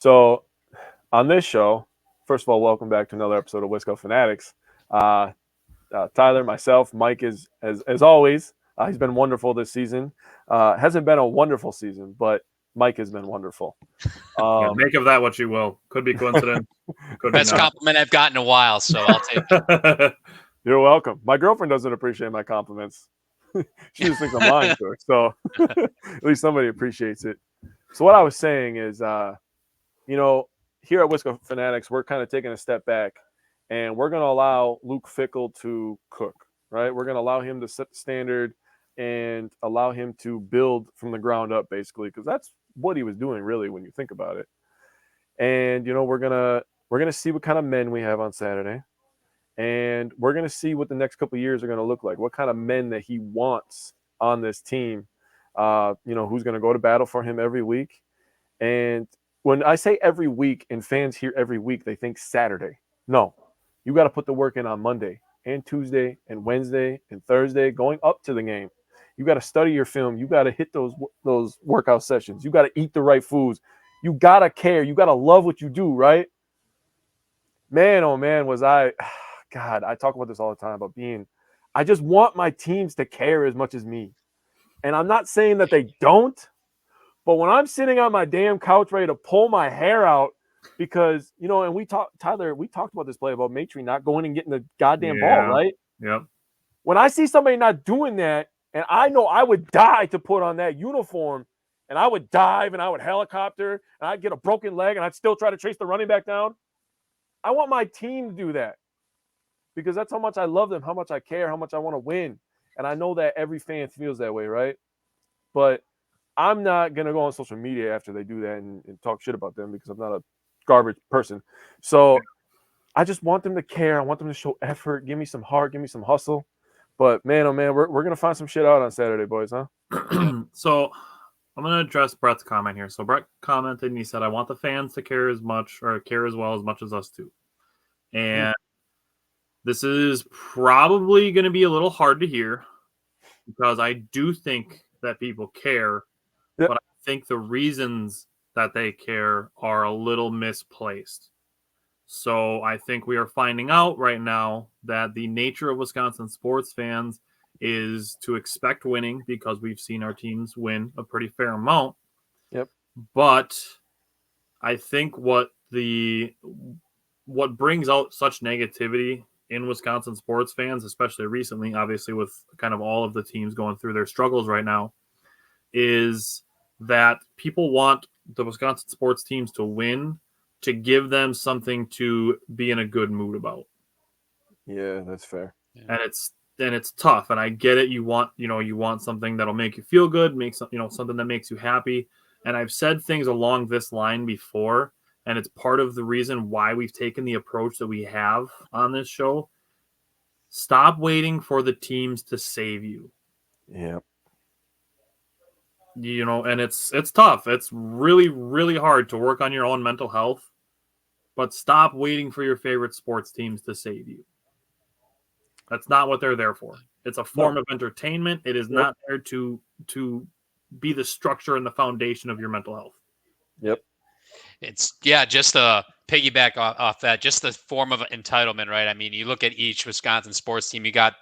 So on this show, first of all, welcome back to another episode of Wisco Fanatics. Uh, Tyler, myself, Mike is as always. He's been wonderful this season. Hasn't been a wonderful season, but Mike has been wonderful. Make of that what you will. Could be coincidence. Could Best be not. compliment I've gotten in a while, so I'll take it. You're welcome. My girlfriend doesn't appreciate my compliments. She just thinks I'm lying to her. So at least somebody appreciates it. So what I was saying is, here at Wisco Fanatics, we're kind of taking a step back, and we're going to allow Luke Fickell to cook, right? We're going to allow him to set the standard and allow him to build from the ground up, basically, because that's what he was doing, really, when you think about it. And we're gonna see what kind of men we have on Saturday, and we're gonna see what the next couple of years are gonna look like. What kind of men that he wants on this team. Who's gonna go to battle for him every week. And when I say every week, and fans hear every week, they think Saturday. No, you got to put the work in on Monday and Tuesday and Wednesday and Thursday, going up to the game. You got to study your film. You got to hit those workout sessions. You got to eat the right foods. You got to care. You got to love what you do, right? Man, oh man, was I – God, I talk about this all the time about I just want my teams to care as much as me. And I'm not saying that they don't, but when I'm sitting on my damn couch ready to pull my hair out because, and we talked about this play about Matry not going and getting the goddamn ball, right? Yep. When I see somebody not doing that, and I know I would die to put on that uniform, and I would dive and I would helicopter and I'd get a broken leg and I'd still try to chase the running back down. I want my team to do that because that's how much I love them, how much I care, how much I want to win. And I know that every fan feels that way, right? But I'm not going to go on social media after they do that and talk shit about them because I'm not a garbage person. So I just want them to care. I want them to show effort. Give me some heart. Give me some hustle. But, man, oh, man, we're going to find some shit out on Saturday, boys, huh? So I'm going to address Brett's comment here. So Brett commented and he said, I want the fans to care as much or care as well as much as us too. And this is probably going to be a little hard to hear because I do think that people care, but I think the reasons that they care are a little misplaced. So I think we are finding out right now that the nature of Wisconsin sports fans is to expect winning because we've seen our teams win a pretty fair amount. Yep. But I think what brings out such negativity in Wisconsin sports fans, especially recently, obviously with kind of all of the teams going through their struggles right now, is that people want the Wisconsin sports teams to win to give them something to be in a good mood about. Yeah, that's fair. And it's tough. And I get it. You want something that'll make you feel good, something that makes you happy. And I've said things along this line before, and it's part of the reason why we've taken the approach that we have on this show. Stop waiting for the teams to save you. Yeah. And it's tough. It's really, really hard to work on your own mental health, but stop waiting for your favorite sports teams to save you. That's not what they're there for. It's a form of entertainment. It is not there to be the structure and the foundation of your mental health. Yep. It's just to piggyback off that, just the form of entitlement, right? I mean, you look at each Wisconsin sports team. You got,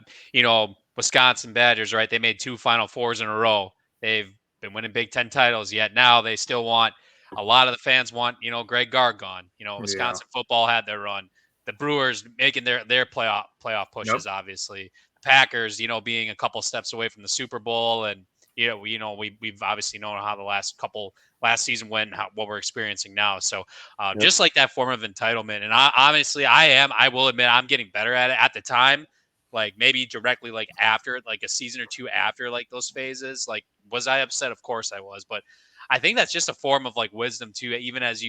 Wisconsin Badgers, right? They made 2 Final Fours in a row. They've been winning Big Ten titles, yet now they still want. A lot of the fans want, Greg Gard gone. Wisconsin football had their run. The Brewers making their playoff pushes, obviously. The Packers, being a couple steps away from the Super Bowl, and we've obviously known how the last season went, what we're experiencing now. So just like that form of entitlement, and I will admit I'm getting better at it. At the time, like maybe directly like after, like a season or two after like those phases, like was I upset? Of course I was, but I think that's just a form of like wisdom too. Even as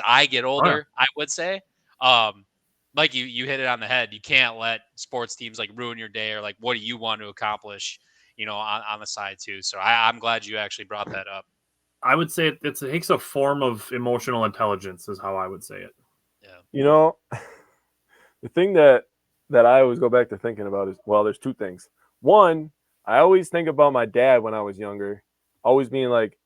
I get older, I would say, like you hit it on the head. You can't let sports teams like ruin your day or like what do you want to accomplish, on the side too. So I'm glad you actually brought that up. I would say it takes a form of emotional intelligence is how I would say it. Yeah. The thing that I always go back to thinking about is, well, there's 2 things. One, I always think about my dad when I was younger, always being like,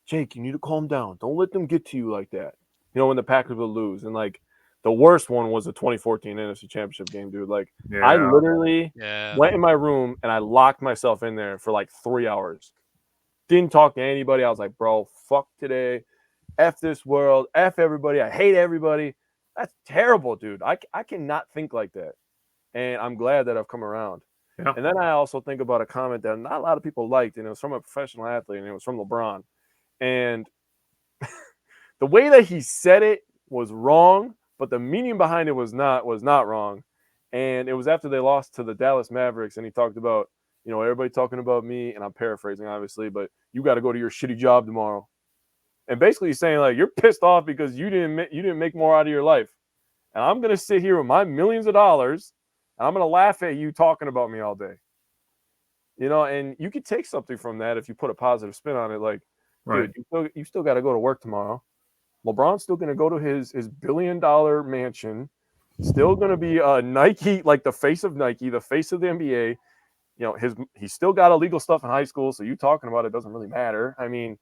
Jake, you need to calm down. Don't let them get to you like that. when the Packers would lose. And like the worst one was the 2014 NFC Championship game, dude. Like I Yeah. literally Yeah. went in my room and I locked myself in there for like 3 hours. Didn't talk to anybody. I was like, bro, fuck today. F this world. F everybody. I hate everybody. That's terrible, dude. I cannot think like that. And I'm glad that I've come around. Yeah. And then I also think about a comment that not a lot of people liked, and it was from a professional athlete, and it was from LeBron. And the way that he said it was wrong, but the meaning behind it was not wrong. And it was after they lost to the Dallas Mavericks, and he talked about, everybody talking about me, and I'm paraphrasing obviously, but you got to go to your shitty job tomorrow. And basically he's saying like you're pissed off because you didn't make more out of your life. And I'm going to sit here with my millions of dollars and I'm going to laugh at you talking about me all day. And you could take something from that if you put a positive spin on it. Like, Right. dude, you still got to go to work tomorrow. LeBron's still going to go to his $1 billion mansion. Still going to be Nike, like the face of Nike, the face of the NBA. He's still got illegal stuff in high school. So you talking about it doesn't really matter. I mean,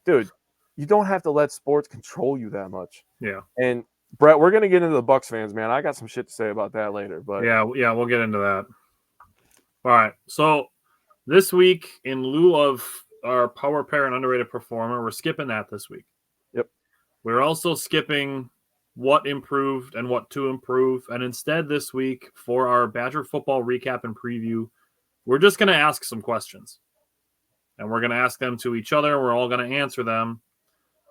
dude, you don't have to let sports control you that much. Yeah. And Brett, we're gonna get into the Bucks fans, man. I got some shit to say about that later. But yeah, we'll get into that. All right. So this week, in lieu of our power pair and underrated performer, we're skipping that this week. Yep. We're also skipping what improved and what to improve. And instead this week, for our Badger football recap and preview, we're just going to ask some questions. And we're going to ask them to each other. We're all going to answer them.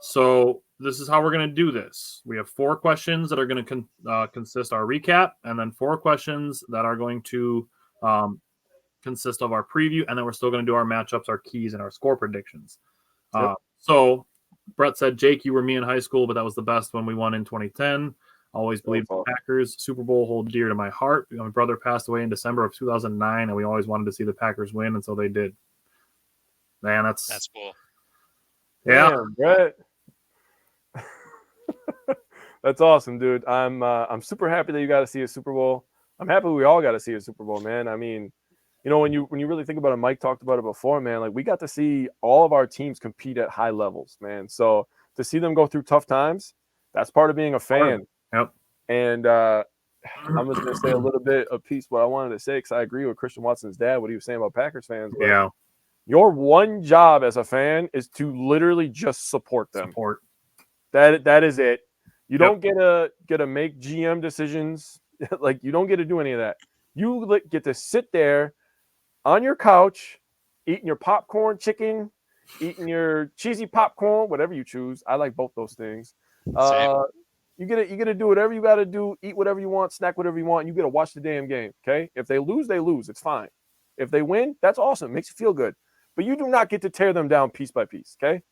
So this is how we're going to do this. We have 4 questions that are going to consist our recap, and then 4 questions that are going to consist of our preview, and then we're still going to do our matchups, our keys, and our score predictions. Yep. So Brett said, Jake, you were me in high school, but that was the best when we won in 2010. Always believed the Packers. Super Bowl hold dear to my heart. My brother passed away in December of 2009, and we always wanted to see the Packers win, and so they did. Man, That's cool. Yeah. Damn, Brett. That's awesome, dude. I'm super happy that you got to see a Super Bowl. I'm happy we all got to see a Super Bowl, man. I mean, when you really think about it, Mike talked about it before, man. Like we got to see all of our teams compete at high levels, man. So to see them go through tough times, that's part of being a fan. Yep. And I'm just gonna say a little bit of piece what I wanted to say because I agree with Christian Watson's dad, what he was saying about Packers fans. But Yeah. your one job as a fan is to literally just support them. That is it. You don't get to make GM decisions. Like you don't get to do any of that. You get to sit there on your couch, eating your popcorn chicken, eating your cheesy popcorn, whatever you choose. I like both those things. You get to do whatever you got to do, eat whatever you want, snack whatever you want. And you get to watch the damn game. Okay. If they lose, they lose. It's fine. If they win, that's awesome. Makes you feel good. But you do not get to tear them down piece by piece. Okay.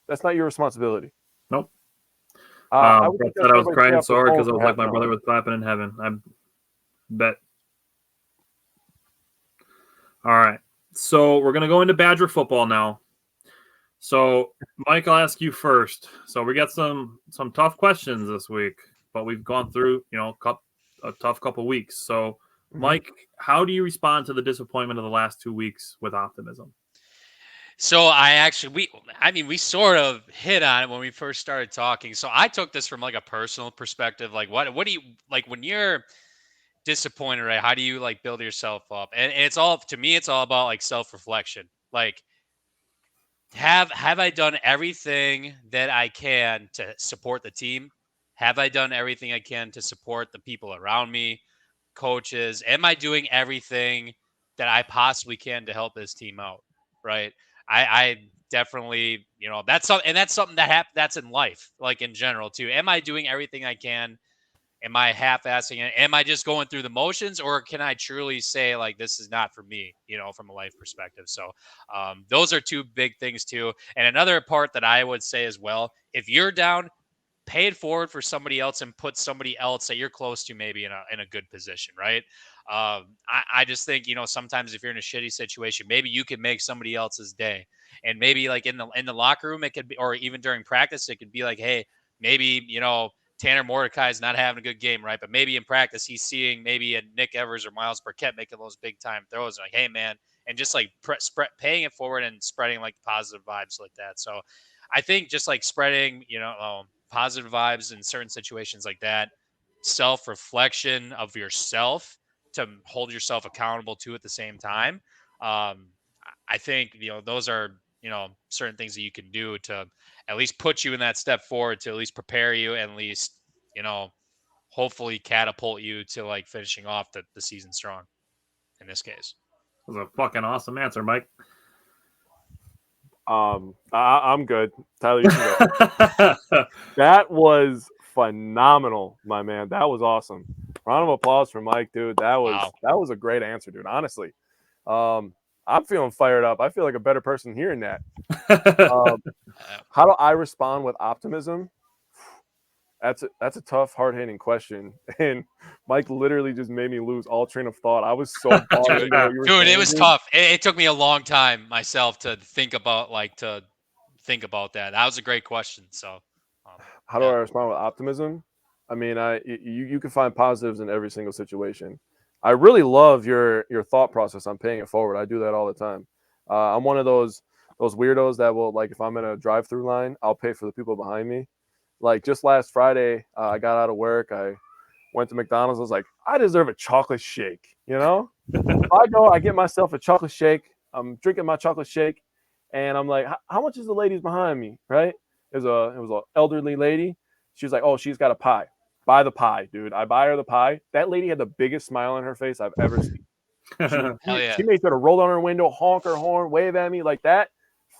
That's not your responsibility. Nope. I said I was crying so hard because I was like my brother was clapping in heaven. I bet. All right. So we're going to go into Badger football now. So, Mike, I'll ask you first. So we got some tough questions this week, but we've gone through, a tough couple weeks. So, Mike, how do you respond to the disappointment of the last 2 weeks with optimism? So we sort of hit on it when we first started talking. So I took this from like a personal perspective. Like what do you like when you're disappointed, right? How do you like build yourself up? And it's all, to me, it's all about like self-reflection. Like, have I done everything that I can to support the team? Have I done everything I can to support the people around me, coaches? Am I doing everything that I possibly can to help this team out? Right. I definitely, that's something that that's in life, like in general too. Am I doing everything I can? Am I half-assing it? Am I just going through the motions, or can I truly say like this is not for me, from a life perspective? So those are 2 big things too. And another part that I would say as well, if you're down, pay it forward for somebody else and put somebody else that you're close to maybe in a good position, right? I just think, sometimes if you're in a shitty situation, maybe you can make somebody else's day. And maybe like in the locker room, it could be, or even during practice, it could be like, hey, maybe, Tanner Mordecai is not having a good game, right? But maybe in practice, he's seeing maybe a Nick Evers or Miles Burkett making those big time throws. Like, hey, man, and just like paying it forward and spreading like positive vibes like that. So I think just like spreading, positive vibes in certain situations like that, self-reflection of yourself to hold yourself accountable to at the same time. I think, those are, certain things that you can do to at least put you in that step forward, to at least prepare you, and at least, hopefully catapult you to like finishing off the season strong in this case. That was a fucking awesome answer, Mike. I'm good. Tyler, you can go. That was phenomenal, my man. That was awesome. Round of applause for Mike, dude. That was a great answer, dude. Honestly, I'm feeling fired up. I feel like a better person hearing that. How do I respond with optimism? That's a tough, hard-hitting question, and Mike literally just made me lose all train of thought. I was so into what you were saying, it was tough. It took me a long time myself to think about that. That was a great question. So, how do I respond with optimism? I mean, you can find positives in every single situation. I really love your thought process on paying it forward. I do that all the time. I'm one of those weirdos that will, like, if I'm in a drive-through line, I'll pay for the people behind me. Like just last Friday, I got out of work. I went to McDonald's. I was like, I deserve a chocolate shake. So I go, I get myself a chocolate shake. I'm drinking my chocolate shake, and I'm like, how much is the lady's behind me? Right? It was an elderly lady. She was like, oh, she's got a pie. Buy the pie, dude. I buy her the pie. That lady had the biggest smile on her face I've ever seen. Hell yeah. She made sure to roll down her window, honk her horn, wave at me like that.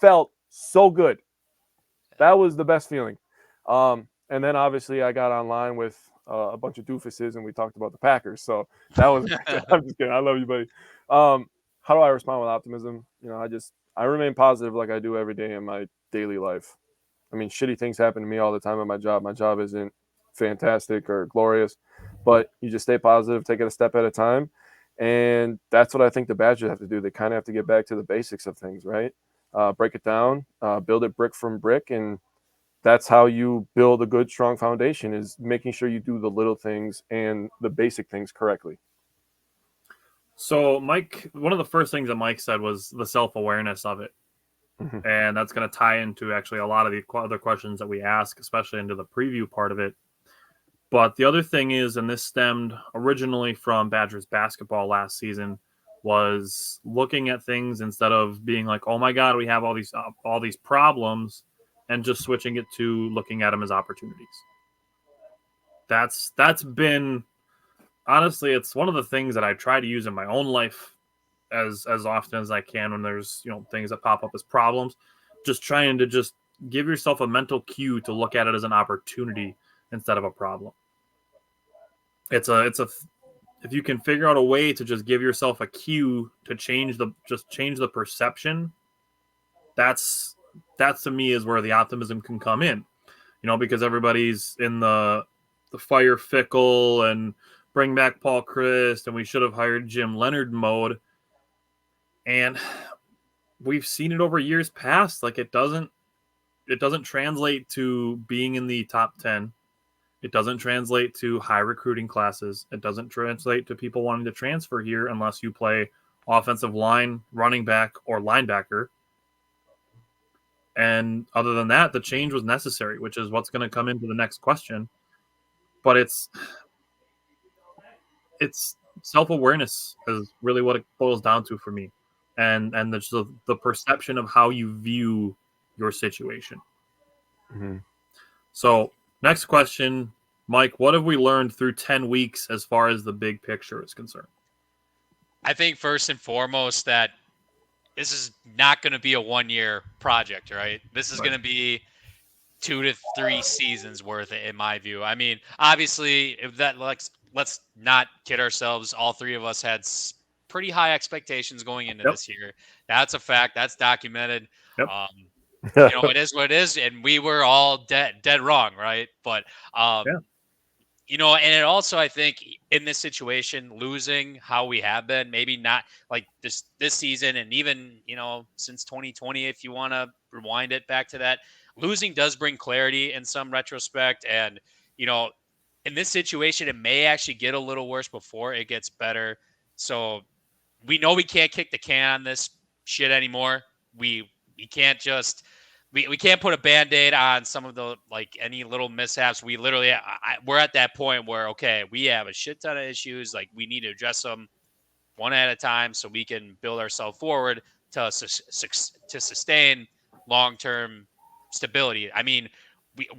Felt so good. That was the best feeling. And then obviously I got online with a bunch of doofuses and we talked about the Packers. So that was, I'm just kidding. I love you, buddy. How do I respond with optimism? I remain positive like I do every day in my daily life. I mean, shitty things happen to me all the time at my job. My job isn't fantastic or glorious, but you just stay positive, take it a step at a time. And that's what I think the Badgers have to do. They kind of have to get back to the basics of things, right? Break it down, build it brick from brick, and that's how you build a good, strong foundation, is making sure you do the little things and the basic things correctly. So, Mike, one of the first things that Mike said was the self-awareness of it. Mm-hmm. And that's going to tie into actually a lot of the other questions that we ask, especially into the preview part of it. But the other thing is, and this stemmed originally from Badgers basketball last season, was looking at things instead of being like, oh my God, we have all these problems, and just switching it to looking at them as opportunities. That's been, honestly, it's one of the things that I try to use in my own life as often as I can when there's things that pop up as problems. Just trying to just give yourself a mental cue to look at it as an opportunity instead of a problem. It's if you can figure out a way to just give yourself a cue to change the perception, that's to me is where the optimism can come in, because everybody's in the fire fickle and bring back Paul Christ and we should have hired Jim Leonard mode. And we've seen it over years past. Like it doesn't translate to being in the top 10. It doesn't translate to high recruiting classes. It doesn't translate to people wanting to transfer here unless you play offensive line, running back, or linebacker. And other than that, the change was necessary, which is what's going to come into the next question. But it's self-awareness is really what it boils down to for me. And the perception of how you view your situation. Mm-hmm. So next question, Mike, what have we learned through 10 weeks as far as the big picture is concerned? I think first and foremost that this is not going to be a one-year project, right? This is going to be 2 to 3 seasons worth, in my view. I mean, obviously, if that let's not kid ourselves. All three of us had pretty high expectations going into this year. That's a fact. That's documented. Yep. It is what it is, and we were all dead wrong, right? But and it also, I think, in this situation, losing how we have been, maybe not like this season, and even since 2020, if you want to rewind it back to that, losing does bring clarity in some retrospect, and in this situation, it may actually get a little worse before it gets better. So we know we can't kick the can on this shit anymore. We can't just we can't put a Band-Aid on some of the like any little mishaps. We literally we're at that point where okay, we have a shit ton of issues. Like we need to address them one at a time so we can build ourselves forward to sustain long-term stability. I mean,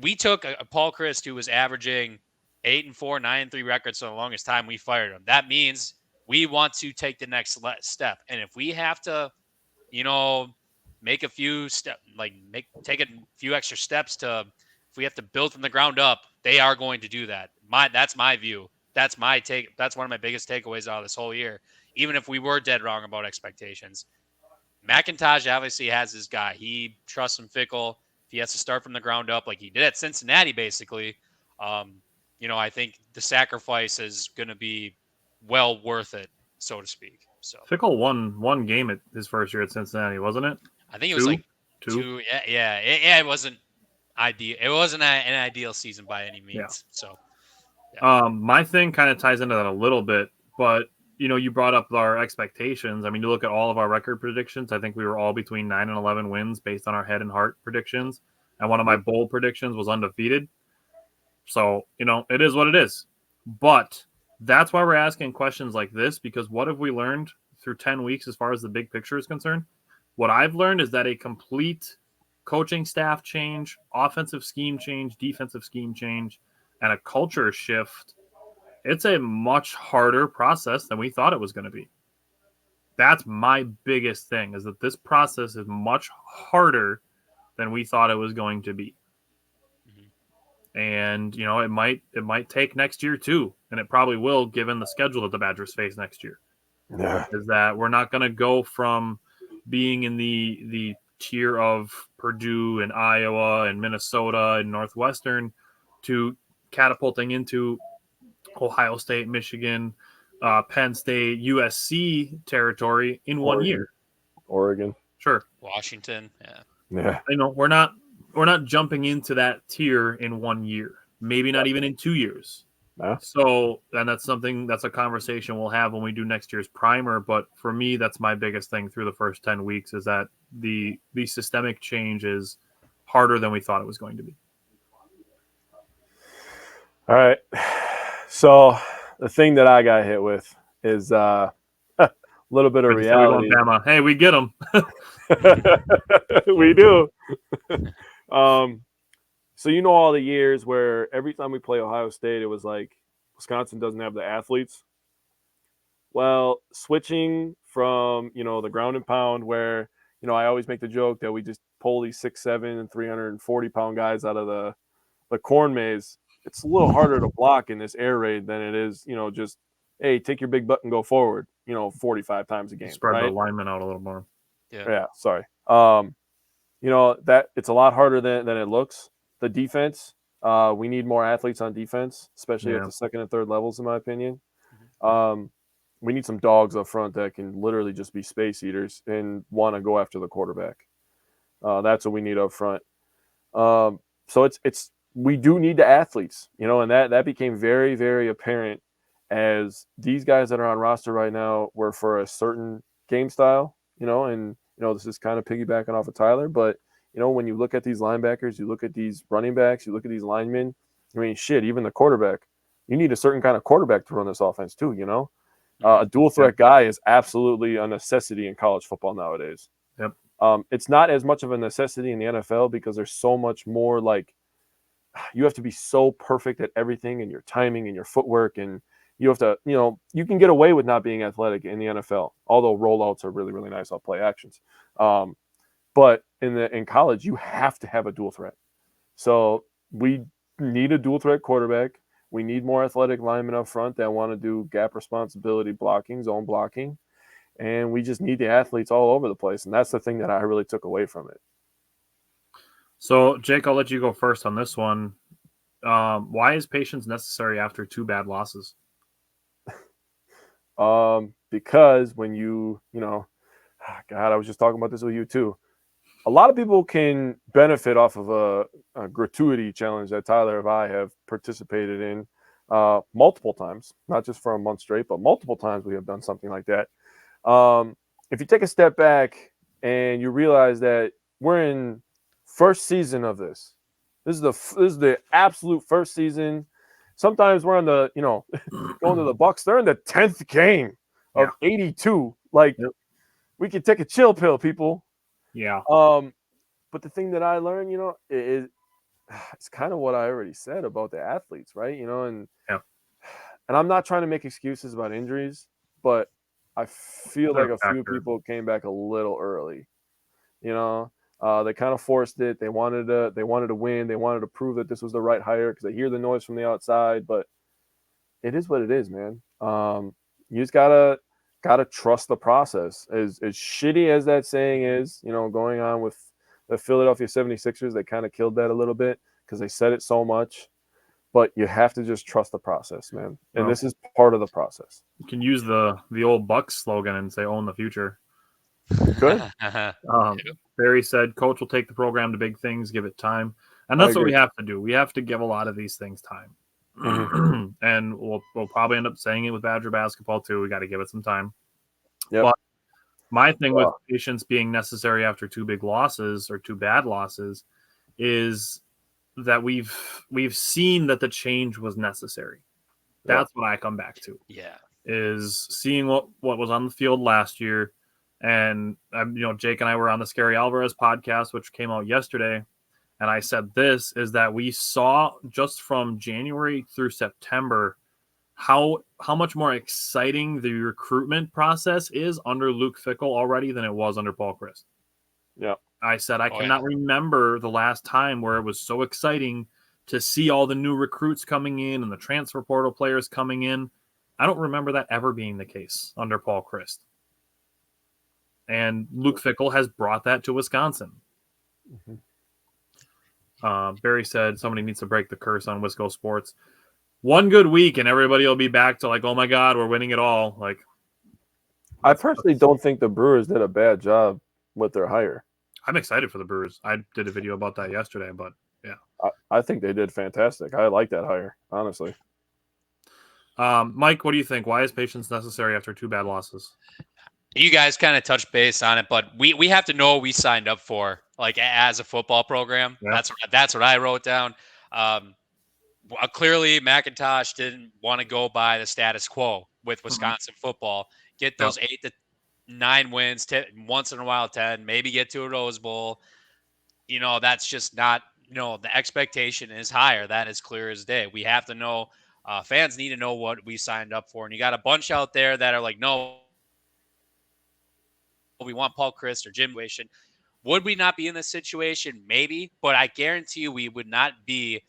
we took a Paul Chryst who was averaging 8-4, 9-3 records for the longest time. We fired him. That means we want to take the next step, and if we have to, make a few take a few extra steps if we have to build from the ground up, they are going to do that. That's my view. That's my take. That's one of my biggest takeaways out of this whole year. Even if we were dead wrong about expectations, McIntosh obviously has his guy. He trusts him Fickle. If he has to start from the ground up like he did at Cincinnati, basically, I think the sacrifice is going to be well worth it, so to speak. So Fickle won one game at his first year at Cincinnati, wasn't it? I think it was like two. Yeah. It wasn't ideal. It wasn't an ideal season by any means. Yeah. So, my thing kind of ties into that a little bit, but you brought up our expectations. I mean, you look at all of our record predictions. I think we were all between 9 and 11 wins based on our head and heart predictions, and one of my bold predictions was undefeated. So it is what it is. But that's why we're asking questions like this, because what have we learned through 10 weeks as far as the big picture is concerned? What I've learned is that a complete coaching staff change, offensive scheme change, defensive scheme change, and a culture shift, it's a much harder process than we thought it was going to be. That's my biggest thing, is that this process is much harder than we thought it was going to be. And, it might take next year too. And it probably will, given the schedule that the Badgers face next year. Yeah. Is that we're not going to go from being in the tier of Purdue and Iowa and Minnesota and Northwestern to catapulting into Ohio State, Michigan, Penn State, USC territory in 1 year. Oregon. Sure. Washington. Yeah. We're not jumping into that tier in 1 year, maybe not even in 2 years. Yeah. So, and that's a conversation we'll have when we do next year's primer. But for me, that's my biggest thing through the first 10 weeks is that the systemic change is harder than we thought it was going to be. All right. So the thing that I got hit with is a little bit of reality. Hey, we get them. We do. So all the years where every time we play Ohio State, it was like Wisconsin doesn't have the athletes. Well, switching from, the ground and pound where, I always make the joke that we just pull these 6'7" and 340-pound guys out of the corn maze. It's a little harder to block in this air raid than it is, just, hey, take your big butt and go forward, 45 times a game. Spread the linemen out a little more. Yeah, sorry. That it's a lot harder than it looks. The defense, we need more athletes on defense, especially at the second and third levels, in my opinion. We need some dogs up front that can literally just be space eaters and want to go after the quarterback. That's what we need up front. So we do need the athletes, and that became very, very apparent as these guys that are on roster right now were for a certain game style, and this is kind of piggybacking off of Tyler, but when you look at these linebackers, you look at these running backs, you look at these linemen, I mean, shit, even the quarterback, you need a certain kind of quarterback to run this offense too, a dual threat guy is absolutely a necessity in college football nowadays. Yep. It's not as much of a necessity in the NFL because there's so much more, like, you have to be so perfect at everything and your timing and your footwork, and you have to, you can get away with not being athletic in the NFL, although rollouts are really, really nice off play actions. But in college, you have to have a dual threat. So we need a dual threat quarterback. We need more athletic linemen up front that want to do gap responsibility blocking, zone blocking. And we just need the athletes all over the place. And that's the thing that I really took away from it. So, Jake, I'll let you go first on this one. Why is patience necessary after 2 bad losses? Because when God, I was just talking about this with you too. A lot of people can benefit off of a gratuity challenge that Tyler and I have participated in multiple times, not just for a month straight, but multiple times we have done something like that. If you take a step back and you realize that we're in first season of this. This is the absolute first season. Sometimes we're on the going to the Bucks. They're in the 10th game of 82. Like we could take a chill pill, people. Yeah. But the thing that I learned, it's kind of what I already said about the athletes, right? And I'm not trying to make excuses about injuries, but I feel like a few people came back a little early. They kind of forced it. They wanted to win. They wanted to prove that this was the right hire because they hear the noise from the outside. But it is what it is, man. You just gotta trust the process. As shitty as that saying is, going on with the Philadelphia 76ers, they kind of killed that a little bit because they said it so much. But you have to just trust the process, man. And this is part of the process. You can use the old Bucks slogan and say "Own the future." Good. Barry said, "Coach will take the program to big things. Give it time." And that's what we have to do. We have to give a lot of these things time. Mm-hmm. And we'll probably end up saying it with Badger basketball too. We got to give it some time. Yep. But my thing with patience being necessary after two big losses or two bad losses is that we've seen that the change was necessary. That's what I come back to. Yeah. Is seeing what was on the field last year. And Jake and I were on the Scary Alvarez podcast, which came out yesterday. And I said this is that we saw just from January through September how much more exciting the recruitment process is under Luke Fickell already than it was under Paul Chryst. Yeah. I said I cannot remember the last time where it was so exciting to see all the new recruits coming in and the transfer portal players coming in. I don't remember that ever being the case under Paul Chryst. And Luke Fickell has brought that to Wisconsin. Mm-hmm. Barry said somebody needs to break the curse on Wisco sports. One good week and everybody will be back to like, oh my God, we're winning it all. Like, I personally don't think the Brewers did a bad job with their hire. I'm excited for the Brewers. I did a video about that yesterday, but yeah. I think they did fantastic. I like that hire, honestly. Mike, what do you think? Why is patience necessary after two bad losses? You guys kind of touched base on it, but we have to know what we signed up for, like as a football program. Yeah. That's what I wrote down. Clearly, McIntosh didn't want to go by the status quo with Wisconsin football. Get those 8 to 9 wins, once in a while 10, maybe get to a Rose Bowl. That's just not. The expectation is higher. That is clear as day. We have to know. Fans need to know what we signed up for, and you got a bunch out there that are like, no. We want Paul Chryst or Jim Wation. Would we not be in this situation? Maybe, but I guarantee you we would not be,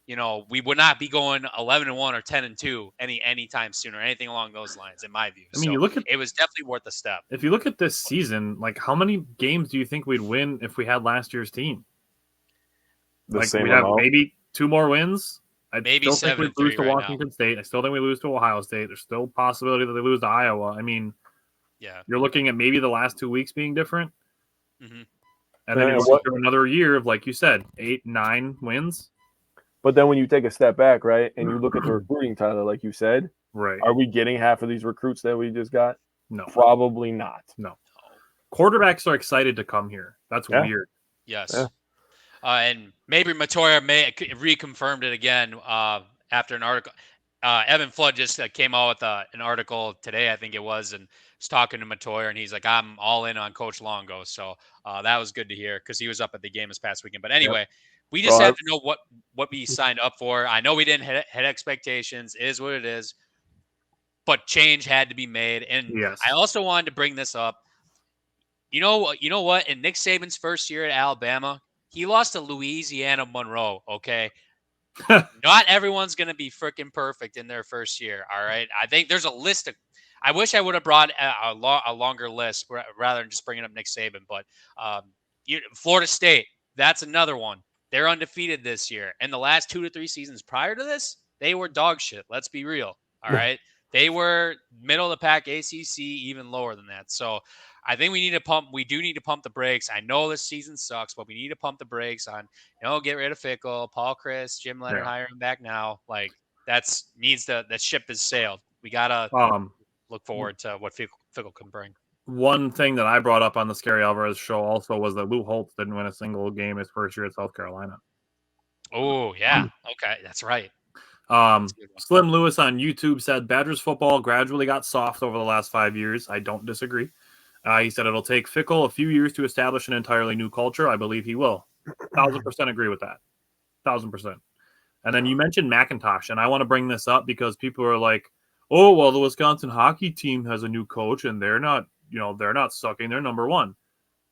we would not be going 11-1 or 10-2 anytime soon or anything along those lines, in my view. I mean, it was definitely worth a step. If you look at this season, like how many games do you think we'd win if we had last year's team? We'd have maybe 2 more wins. I maybe still think we'd lose to Washington State. I still think we lose to Ohio State. There's still a possibility that they lose to Iowa. I mean, yeah, you're looking at maybe the last 2 weeks being different. Mm-hmm. And then you're looking through another year of, like you said, 8, 9 wins. But then when you take a step back, right, and you look at the recruiting, Tyler, like you said, right, are we getting half of these recruits that we just got? No. Probably not. No. Quarterbacks are excited to come here. That's weird. Yes. Yeah. And maybe Matoya reconfirmed it again after an article. Evan Flood just came out with an article today, I think it was, and was talking to Matoya, and he's like, I'm all in on Coach Longo. So that was good to hear because he was up at the game this past weekend. But anyway, we just have to know what we signed up for. I know we didn't hit expectations. It is what it is. But change had to be made. And I also wanted to bring this up. You know what? In Nick Saban's first year at Alabama, he lost to Louisiana Monroe, okay? Not everyone's going to be freaking perfect in their first year, all right? I think there's a list of – I wish I would have brought a longer list rather than just bringing up Nick Saban. But Florida State, that's another one. They're undefeated this year. And the last 2 to 3 seasons prior to this, they were dog shit. Let's be real, all right? They were middle of the pack, ACC, even lower than that. So I think we do need to pump the brakes. I know this season sucks, but we need to pump the brakes on, get rid of Fickell, Paul Chryst, Jim Leonard, hire him back now. Like that ship has sailed. We got to look forward to what Fickell can bring. one thing that I brought up on the Scary Alvarez show also was that Lou Holtz didn't win a single game his first year at South Carolina. Oh, yeah. Okay, that's right. Slim Lewis on YouTube said Badgers football gradually got soft over the last 5 years. I don't disagree. He said it'll take Fickell a few years to establish an entirely new culture. I believe he will. 1,000% agree with that. 1,000%. And then you mentioned McIntosh, and I want to bring this up because people are like, "Oh, well, the Wisconsin hockey team has a new coach, and they're not sucking. They're number one."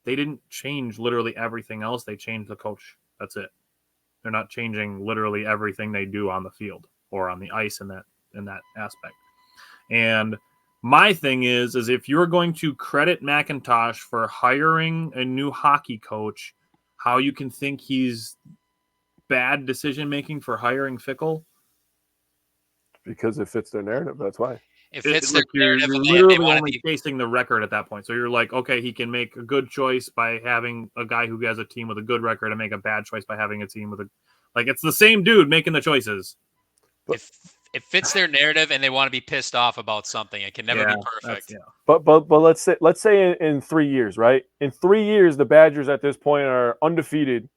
They didn't change literally everything else. They changed the coach. That's it. They're not changing literally everything they do on the field or on the ice in that aspect. And my thing is if you're going to credit McIntosh for hiring a new hockey coach, how you can think he's bad decision making for hiring Fickell? Because it fits their narrative. That's why. If it's their you're narrative and literally they want only to be chasing the record at that point. So you're like, okay, he can make a good choice by having a guy who has a team with a good record and make a bad choice by having a team with it's the same dude making the choices. if it fits their narrative and they want to be pissed off about something, it can never be perfect. But let's say in 3 years, right? In 3 years, the Badgers at this point are undefeated,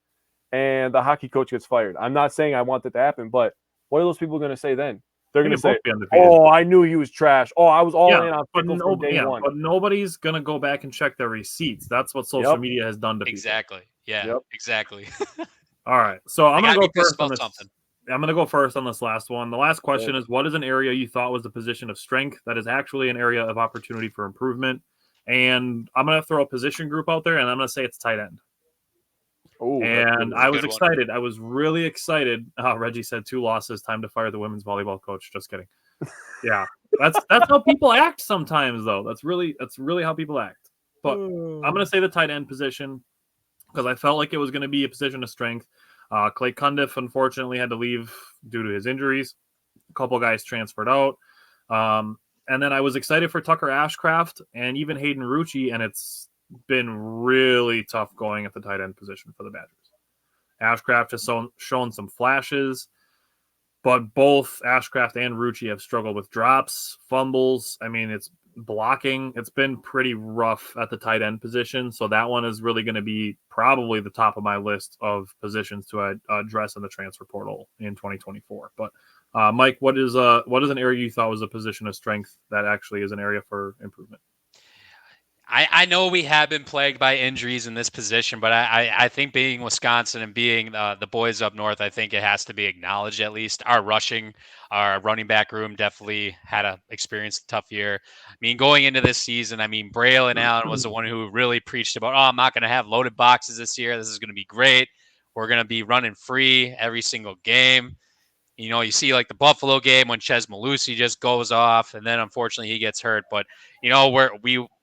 and the hockey coach gets fired. I'm not saying I want that to happen, but what are those people going to say then? They're going to say, "Oh, I knew he was trash. Oh, I was all in on Fickell from day one." But nobody's going to go back and check their receipts. That's what social media has done to people. Exactly. Yeah. Exactly. All right. So I'm going to go first on this. Something. I'm going to go first on this last one. The last question is, what is an area you thought was a position of strength that is actually an area of opportunity for improvement? And I'm going to throw a position group out there, and I'm going to say it's tight end. Oh, and I was excited. I was really excited. Reggie said 2 losses, time to fire the women's volleyball coach. Just kidding. Yeah, that's how people act sometimes, though. That's really how people act. But I'm going to say the tight end position because I felt like it was going to be a position of strength. Clay Cundiff, unfortunately, had to leave due to his injuries. A couple guys transferred out. And then I was excited for Tucker Ashcraft and even Hayden Rucci, and it's been really tough going at the tight end position for the Badgers. Ashcraft has shown some flashes, but both Ashcraft and Rucci have struggled with drops, fumbles. I mean, it's blocking. It's been pretty rough at the tight end position, so that one is really going to be probably the top of my list of positions to address in the transfer portal in 2024. But Mike, what is an area you thought was a position of strength that actually is an area for improvement? I know we have been plagued by injuries in this position, but I think being Wisconsin and being the boys up north, I think it has to be acknowledged at least. Our running back room definitely experienced a tough year. I mean, going into this season, Braylon Allen was the one who really preached about, I'm not going to have loaded boxes this year. This is going to be great. We're going to be running free every single game. You know, you see like the Buffalo game when Ches Malusi just goes off, and then unfortunately he gets hurt. But you know, we're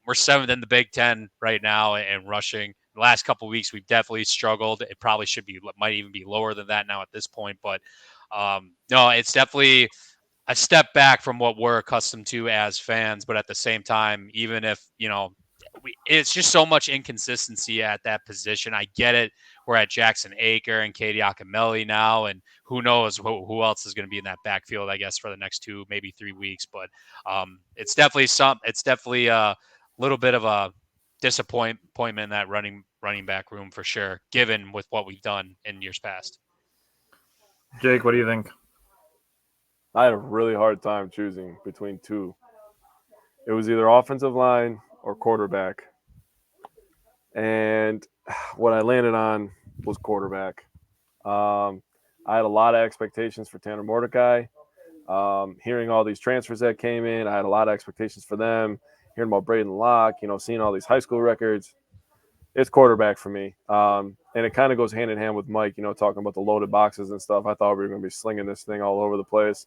7th in the Big Ten right now in rushing. The last couple of weeks we've definitely struggled. It probably might even be lower than that now at this point. But no, it's definitely a step back from what we're accustomed to as fans. But at the same time, even if it's just so much inconsistency at that position. I get it. We're at Jackson Aker and Katie Akamelli now, and who knows who else is going to be in that backfield, I guess, for the next 2, maybe 3 weeks. But it's definitely a little bit of a disappointment in that running back room for sure, given with what we've done in years past. Jake, what do you think? I had a really hard time choosing between 2. It was either offensive line or quarterback. And what I landed on was quarterback. I had a lot of expectations for Tanner Mordecai. Hearing all these transfers that came in, I had a lot of expectations for them. Hearing about Braden Locke, seeing all these high school records, it's quarterback for me. And it kind of goes hand in hand with Mike, talking about the loaded boxes and stuff. I thought we were going to be slinging this thing all over the place.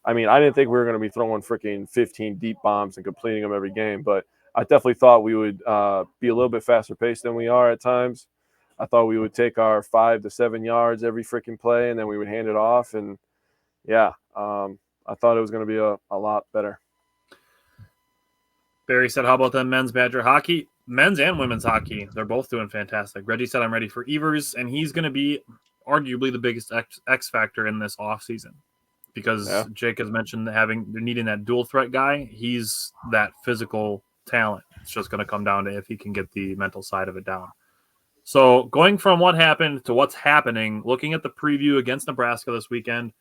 I didn't think we were going to be throwing freaking 15 deep bombs and completing them every game, but I definitely thought we would be a little bit faster paced than we are at times. I thought we would take our 5 to 7 yards every freaking play, and then we would hand it off. And yeah, I thought it was going to be a lot better. Barry said, how about them men's Badger hockey? Men's and women's hockey, they're both doing fantastic. Reggie said, I'm ready for Evers, and he's going to be arguably the biggest X factor in this offseason. Because Jake has mentioned needing that dual threat guy. He's that physical talent. It's just going to come down to if he can get the mental side of it down. So going from what happened to what's happening, looking at the preview against Nebraska this weekend,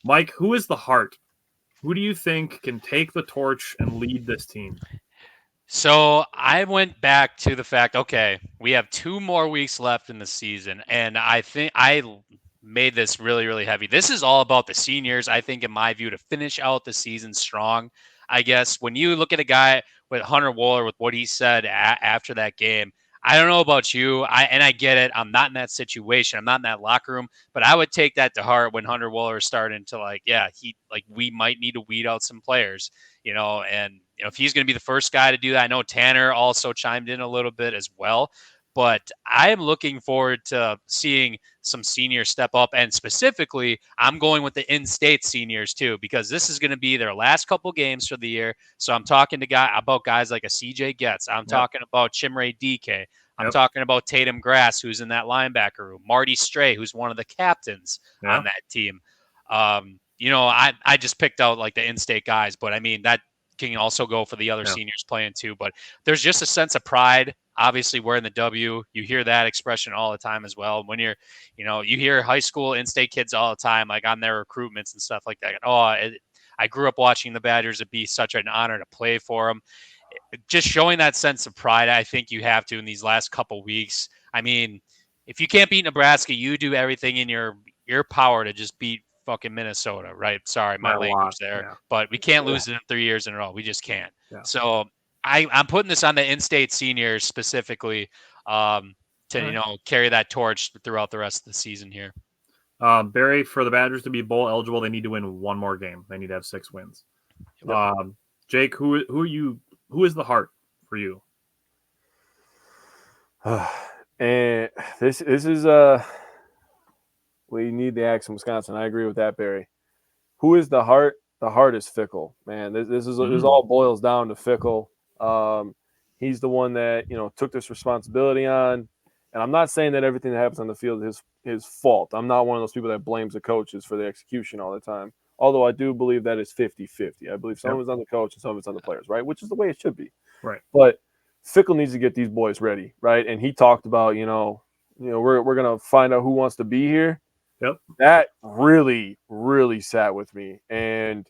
Mike, who is the heart? Who do you think can take the torch and lead this team? So I went back to the fact, okay, we have 2 more weeks left in the season, and I think I made this really, really heavy. This is all about the seniors, I think, in my view, to finish out the season strong. I guess when you look at a guy with Hunter Wohler, with what he said after that game, I don't know about you, I get it. I'm not in that situation. I'm not in that locker room, but I would take that to heart when Hunter Wohler is starting to we might need to weed out some players, and if he's going to be the first guy to do that. I know Tanner also chimed in a little bit as well, but I am looking forward to seeing some seniors step up, and specifically, I'm going with the in-state seniors too, because this is going to be their last couple games for the year. So I'm talking about guys like a CJ Getz. I'm talking about Chimere DK. I'm talking about Tatum Grass, who's in that linebacker room. Marty Stray, who's one of the captains on that team. I just picked out like the in-state guys, but I mean that can also go for the other seniors playing too. But there's just a sense of pride. Obviously, we're in the W. You hear that expression all the time as well. When you hear high school in-state kids all the time, like on their recruitments and stuff like that. I grew up watching the Badgers. It'd be such an honor to play for them. Just showing that sense of pride, I think you have to in these last couple weeks. I mean, if you can't beat Nebraska, you do everything in your power to just beat fucking Minnesota, right? Sorry, my language there. But we can't lose it in 3 years in a row. We just can't. So I'm putting this on the in-state seniors specifically to carry that torch throughout the rest of the season here. Barry, for the Badgers to be bowl eligible, they need to win one more game. They need to have 6 wins. Jake, who is the heart for you? And this is we need the axe from Wisconsin. I agree with that, Barry. Who is the heart? The heart is Fickle, man. This all boils down to Fickle. He's the one that took this responsibility on, and I'm not saying that everything that happens on the field is his fault. I'm not one of those people that blames the coaches for the execution all the time. Although I do believe that it's 50-50. I believe some of it's on the coach and some of it's on the players, right? Which is the way it should be. Right. But Fickle needs to get these boys ready, right? And he talked about, we're gonna find out who wants to be here. Yep. That really, really sat with me. And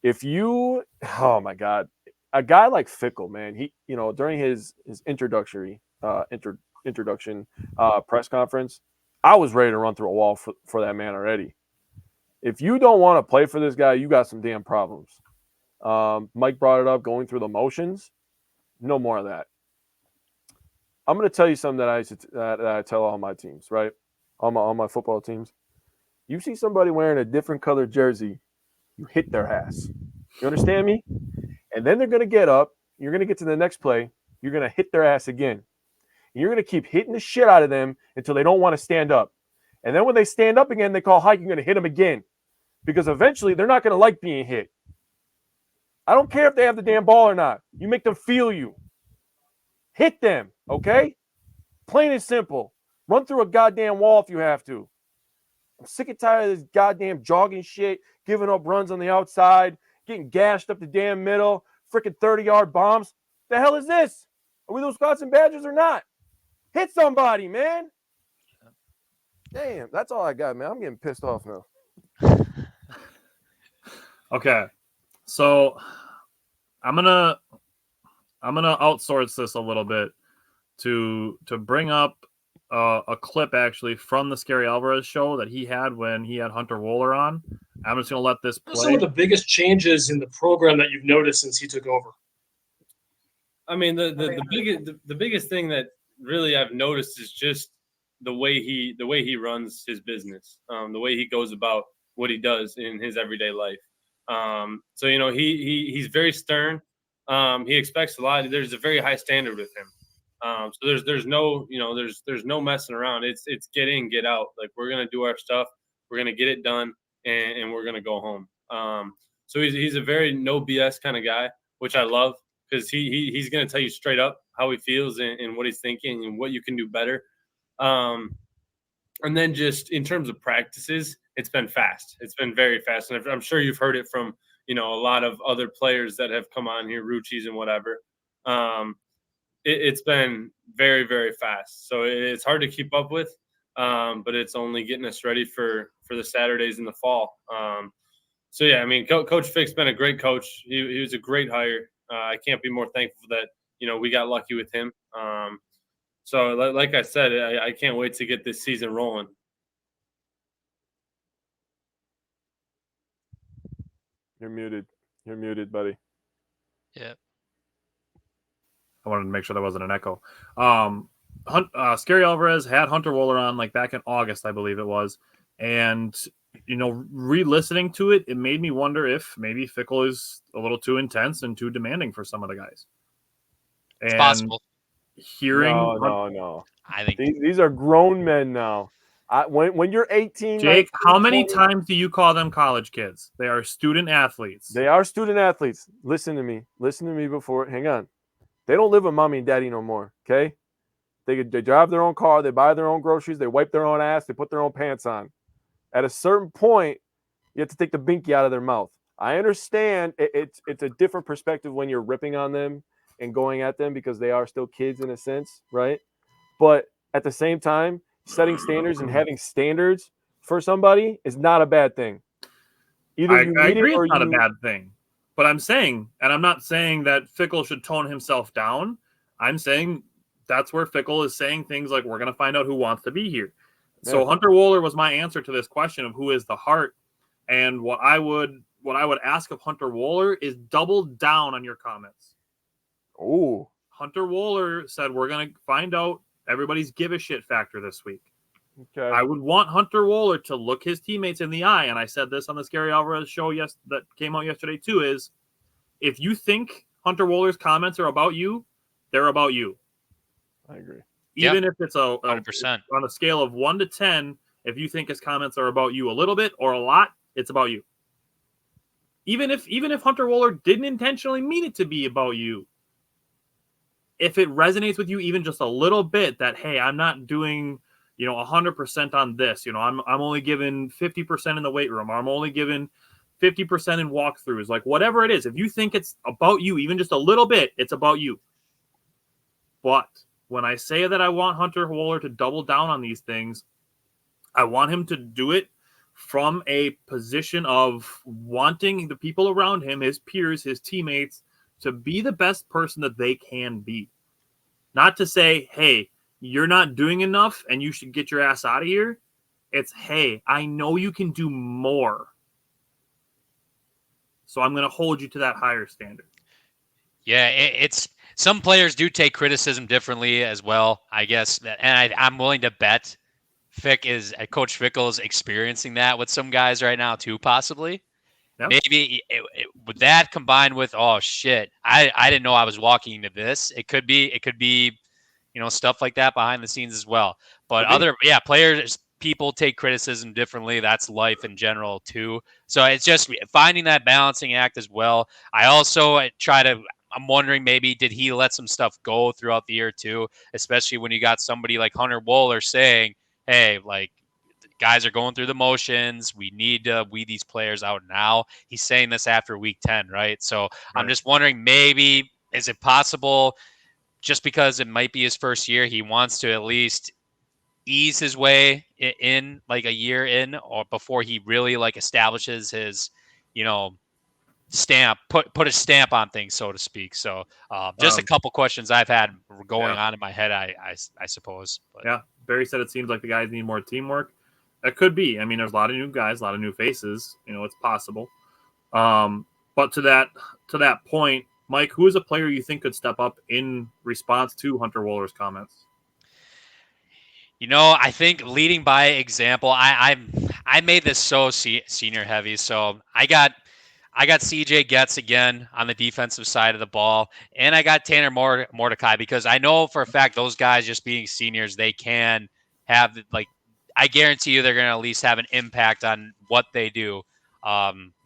oh my God, a guy like Fickle, man, he, during his introduction press conference, I was ready to run through a wall for that man already. If you don't want to play for this guy, you got some damn problems. Mike brought it up, going through the motions. No more of that. I'm going to tell you something that I tell all my teams, right? All my football teams. You see somebody wearing a different colored jersey, you hit their ass. You understand me? And then they're going to get up. You're going to get to the next play. You're going to hit their ass again. And you're going to keep hitting the shit out of them until they don't want to stand up. And then when they stand up again, they call hike. You're going to hit them again. Because eventually they're not going to like being hit. I don't care if they have the damn ball or not. You make them feel you. Hit them, okay? Plain and simple. Run through a goddamn wall if you have to. I'm sick and tired of this goddamn jogging shit, giving up runs on the outside, getting gashed up the damn middle, freaking 30-yard bombs. The hell is this? Are we the Wisconsin Badgers or not? Hit somebody, man. Damn, that's all I got, man. I'm getting pissed off now. Okay, so I'm gonna outsource this a little bit to bring up a clip actually from the Scary Alvarez show that he had when he had Hunter Wohler on. I'm just gonna let this play. Some of the biggest changes in the program that you've noticed since he took over. I mean, the biggest thing that really I've noticed is just the way he runs his business, the way he goes about what he does in his everyday life. So he's very stern. He expects a lot. There's a very high standard with him. So there's no there's no messing around. It's get in, get out. Like, we're gonna do our stuff. We're gonna get it done, and we're gonna go home. So he's a very no BS kind of guy, which I love, because he's gonna tell you straight up how he feels and what he's thinking and what you can do better. And then just in terms of practices, it's been fast. It's been very fast. And I'm sure you've heard it from, a lot of other players that have come on here, Ruchis and whatever. It's been very, very fast. So it's hard to keep up with, but it's only getting us ready for the Saturdays in the fall. So, yeah, I mean, Coach Fick's been a great coach. He was a great hire. I can't be more thankful that, we got lucky with him. So, like I said, I can't wait to get this season rolling. You're muted, buddy. Yeah. I wanted to make sure there wasn't an echo. Scary Alvarez had Hunter Wohler on like back in August, I believe it was. And, re-listening to it, it made me wonder if maybe Fickle is a little too intense and too demanding for some of the guys. It's possible. Hearing No. I think These are grown men now. When you're 18, Jake, 19, how many 20, times do you call them college kids? They are student athletes. They are student athletes. Listen to me before. Hang on. They don't live with mommy and daddy no more, okay? They drive their own car. They buy their own groceries. They wipe their own ass. They put their own pants on. At a certain point, you have to take the binky out of their mouth. I understand it's a different perspective when you're ripping on them and going at them because they are still kids in a sense, right? But at the same time, setting standards and having standards for somebody is not a bad thing. Either I you meet agree it or it's not you... a bad thing. But I'm saying, and I'm not saying that Fickle should tone himself down. I'm saying that's where Fickle is saying things like, we're going to find out who wants to be here. Yeah. So Hunter Wohler was my answer to this question of who is the heart. And what I would ask of Hunter Wohler is double down on your comments. Oh, Hunter Wohler said, we're going to find out everybody's give a shit factor this week. Okay. I would want Hunter Wohler to look his teammates in the eye, and I said this on the Scary Alvarez show that came out yesterday too, is if you think Hunter Wohler's comments are about you, they're about you. I agree. Even if it's 100%. On a scale of 1 to 10, if you think his comments are about you a little bit or a lot, it's about you. Even if Hunter Wohler didn't intentionally mean it to be about you, if it resonates with you even just a little bit that, hey, I'm not doing 100% on this. I'm only giving 50% in the weight room, or I'm only giving 50% in walkthroughs. Like whatever it is, if you think it's about you, even just a little bit, it's about you. But when I say that I want Hunter Wohler to double down on these things, I want him to do it from a position of wanting the people around him, his peers, his teammates, to be the best person that they can be. Not to say, hey, you're not doing enough and you should get your ass out of here. It's, hey, I know you can do more. So I'm going to hold you to that higher standard. Yeah, it's some players do take criticism differently as well, I guess. And I'm willing to bet Coach Fickle is experiencing that with some guys right now too, possibly. Yep. Maybe with that combined with, oh shit, I didn't know I was walking into this. It could be, stuff like that behind the scenes as well. But players, people take criticism differently. That's life in general too. So it's just finding that balancing act as well. I also I'm wondering maybe did he let some stuff go throughout the year too, especially when you got somebody like Hunter Wohler saying, hey, like, guys are going through the motions. We need to weed these players out now. He's saying this after week 10, right? So I'm just wondering, maybe is it possible just because it might be his first year, he wants to at least ease his way in like a year in, or before he really like establishes his, stamp, put a stamp on things, so to speak. So just a couple questions I've had going on in my head, I suppose. But. Yeah, Barry said it seems like the guys need more teamwork. It could be. I mean, there's a lot of new guys, a lot of new faces. It's possible. But to that point, Mike, who is a player you think could step up in response to Hunter Wohler's comments? I think leading by example. I made this so senior heavy, so I got CJ Getz again on the defensive side of the ball, and I got Tanner Mordecai, because I know for a fact those guys, just being seniors, they can have, like, I guarantee you they're going to at least have an impact on what they do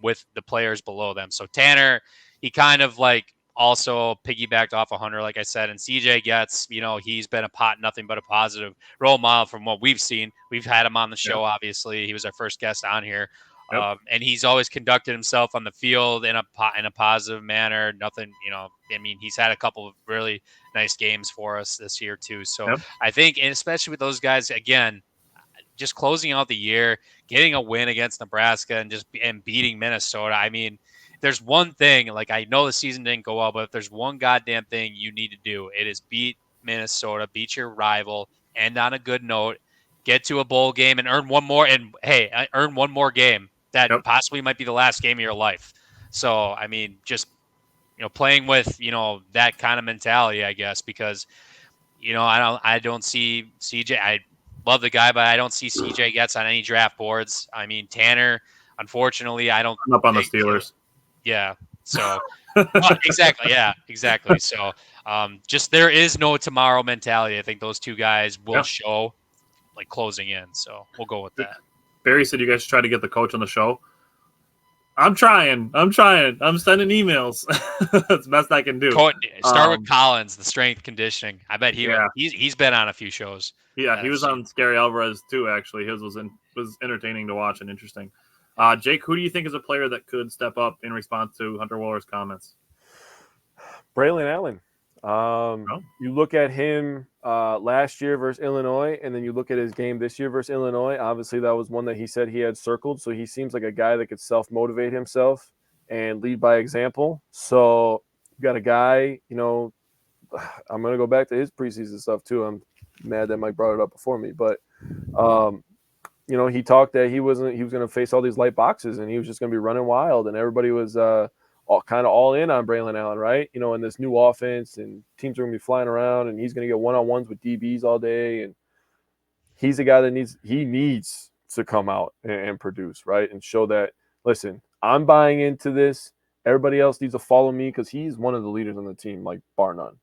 with the players below them. So Tanner, he kind of like also piggybacked off of Hunter, like I said, and CJ Getz, he's been nothing but a positive role model from what we've seen. We've had him on the show, obviously. He was our first guest on here. Yep. And he's always conducted himself on the field in a positive manner. Nothing, I mean, he's had a couple of really nice games for us this year too. So Yep. I think, and especially with those guys, again, just closing out the year, getting a win against Nebraska and beating Minnesota. I mean, there's one thing, like, I know the season didn't go well, but if there's one goddamn thing you need to do, it is beat Minnesota, beat your rival, end on a good note, get to a bowl game and earn one more. And hey, earn one more game that Yep. possibly might be the last game of your life. So, I mean, just, playing with, that kind of mentality, I guess, because, I don't see CJ. I love the guy, but I don't see CJ gets on any draft boards. I mean, Tanner, unfortunately, I don't I'm up on the think Steelers. Yeah. So exactly. Yeah, exactly. So just there is no tomorrow mentality. I think those two guys will show like closing in. So we'll go with that. Barry said you guys should try to get the coach on the show. I'm trying. I'm sending emails. That's the best I can do. Start with Collins, the strength conditioning. I bet he's been on a few shows. Yeah, he was on Scary Alvarez too. Actually, his was entertaining to watch and interesting. Jake, who do you think is a player that could step up in response to Hunter Wohler's comments? Braylon Allen. You look at him last year versus Illinois, and then you look at his game this year versus Illinois. Obviously, that was one that he said he had circled. So he seems like a guy that could self-motivate himself and lead by example. So you got a guy, I'm going to go back to his preseason stuff too. I'm mad that Mike brought it up before me, but he talked that he was going to face all these light boxes and he was just going to be running wild, and everybody was all in on Braylon Allen, right? In this new offense, and teams are going to be flying around, and he's going to get one-on-ones with DBs all day, and he's a guy that needs to come out and produce, right, and show that, listen, I'm buying into this. Everybody else needs to follow me because he's one of the leaders on the team, like bar none.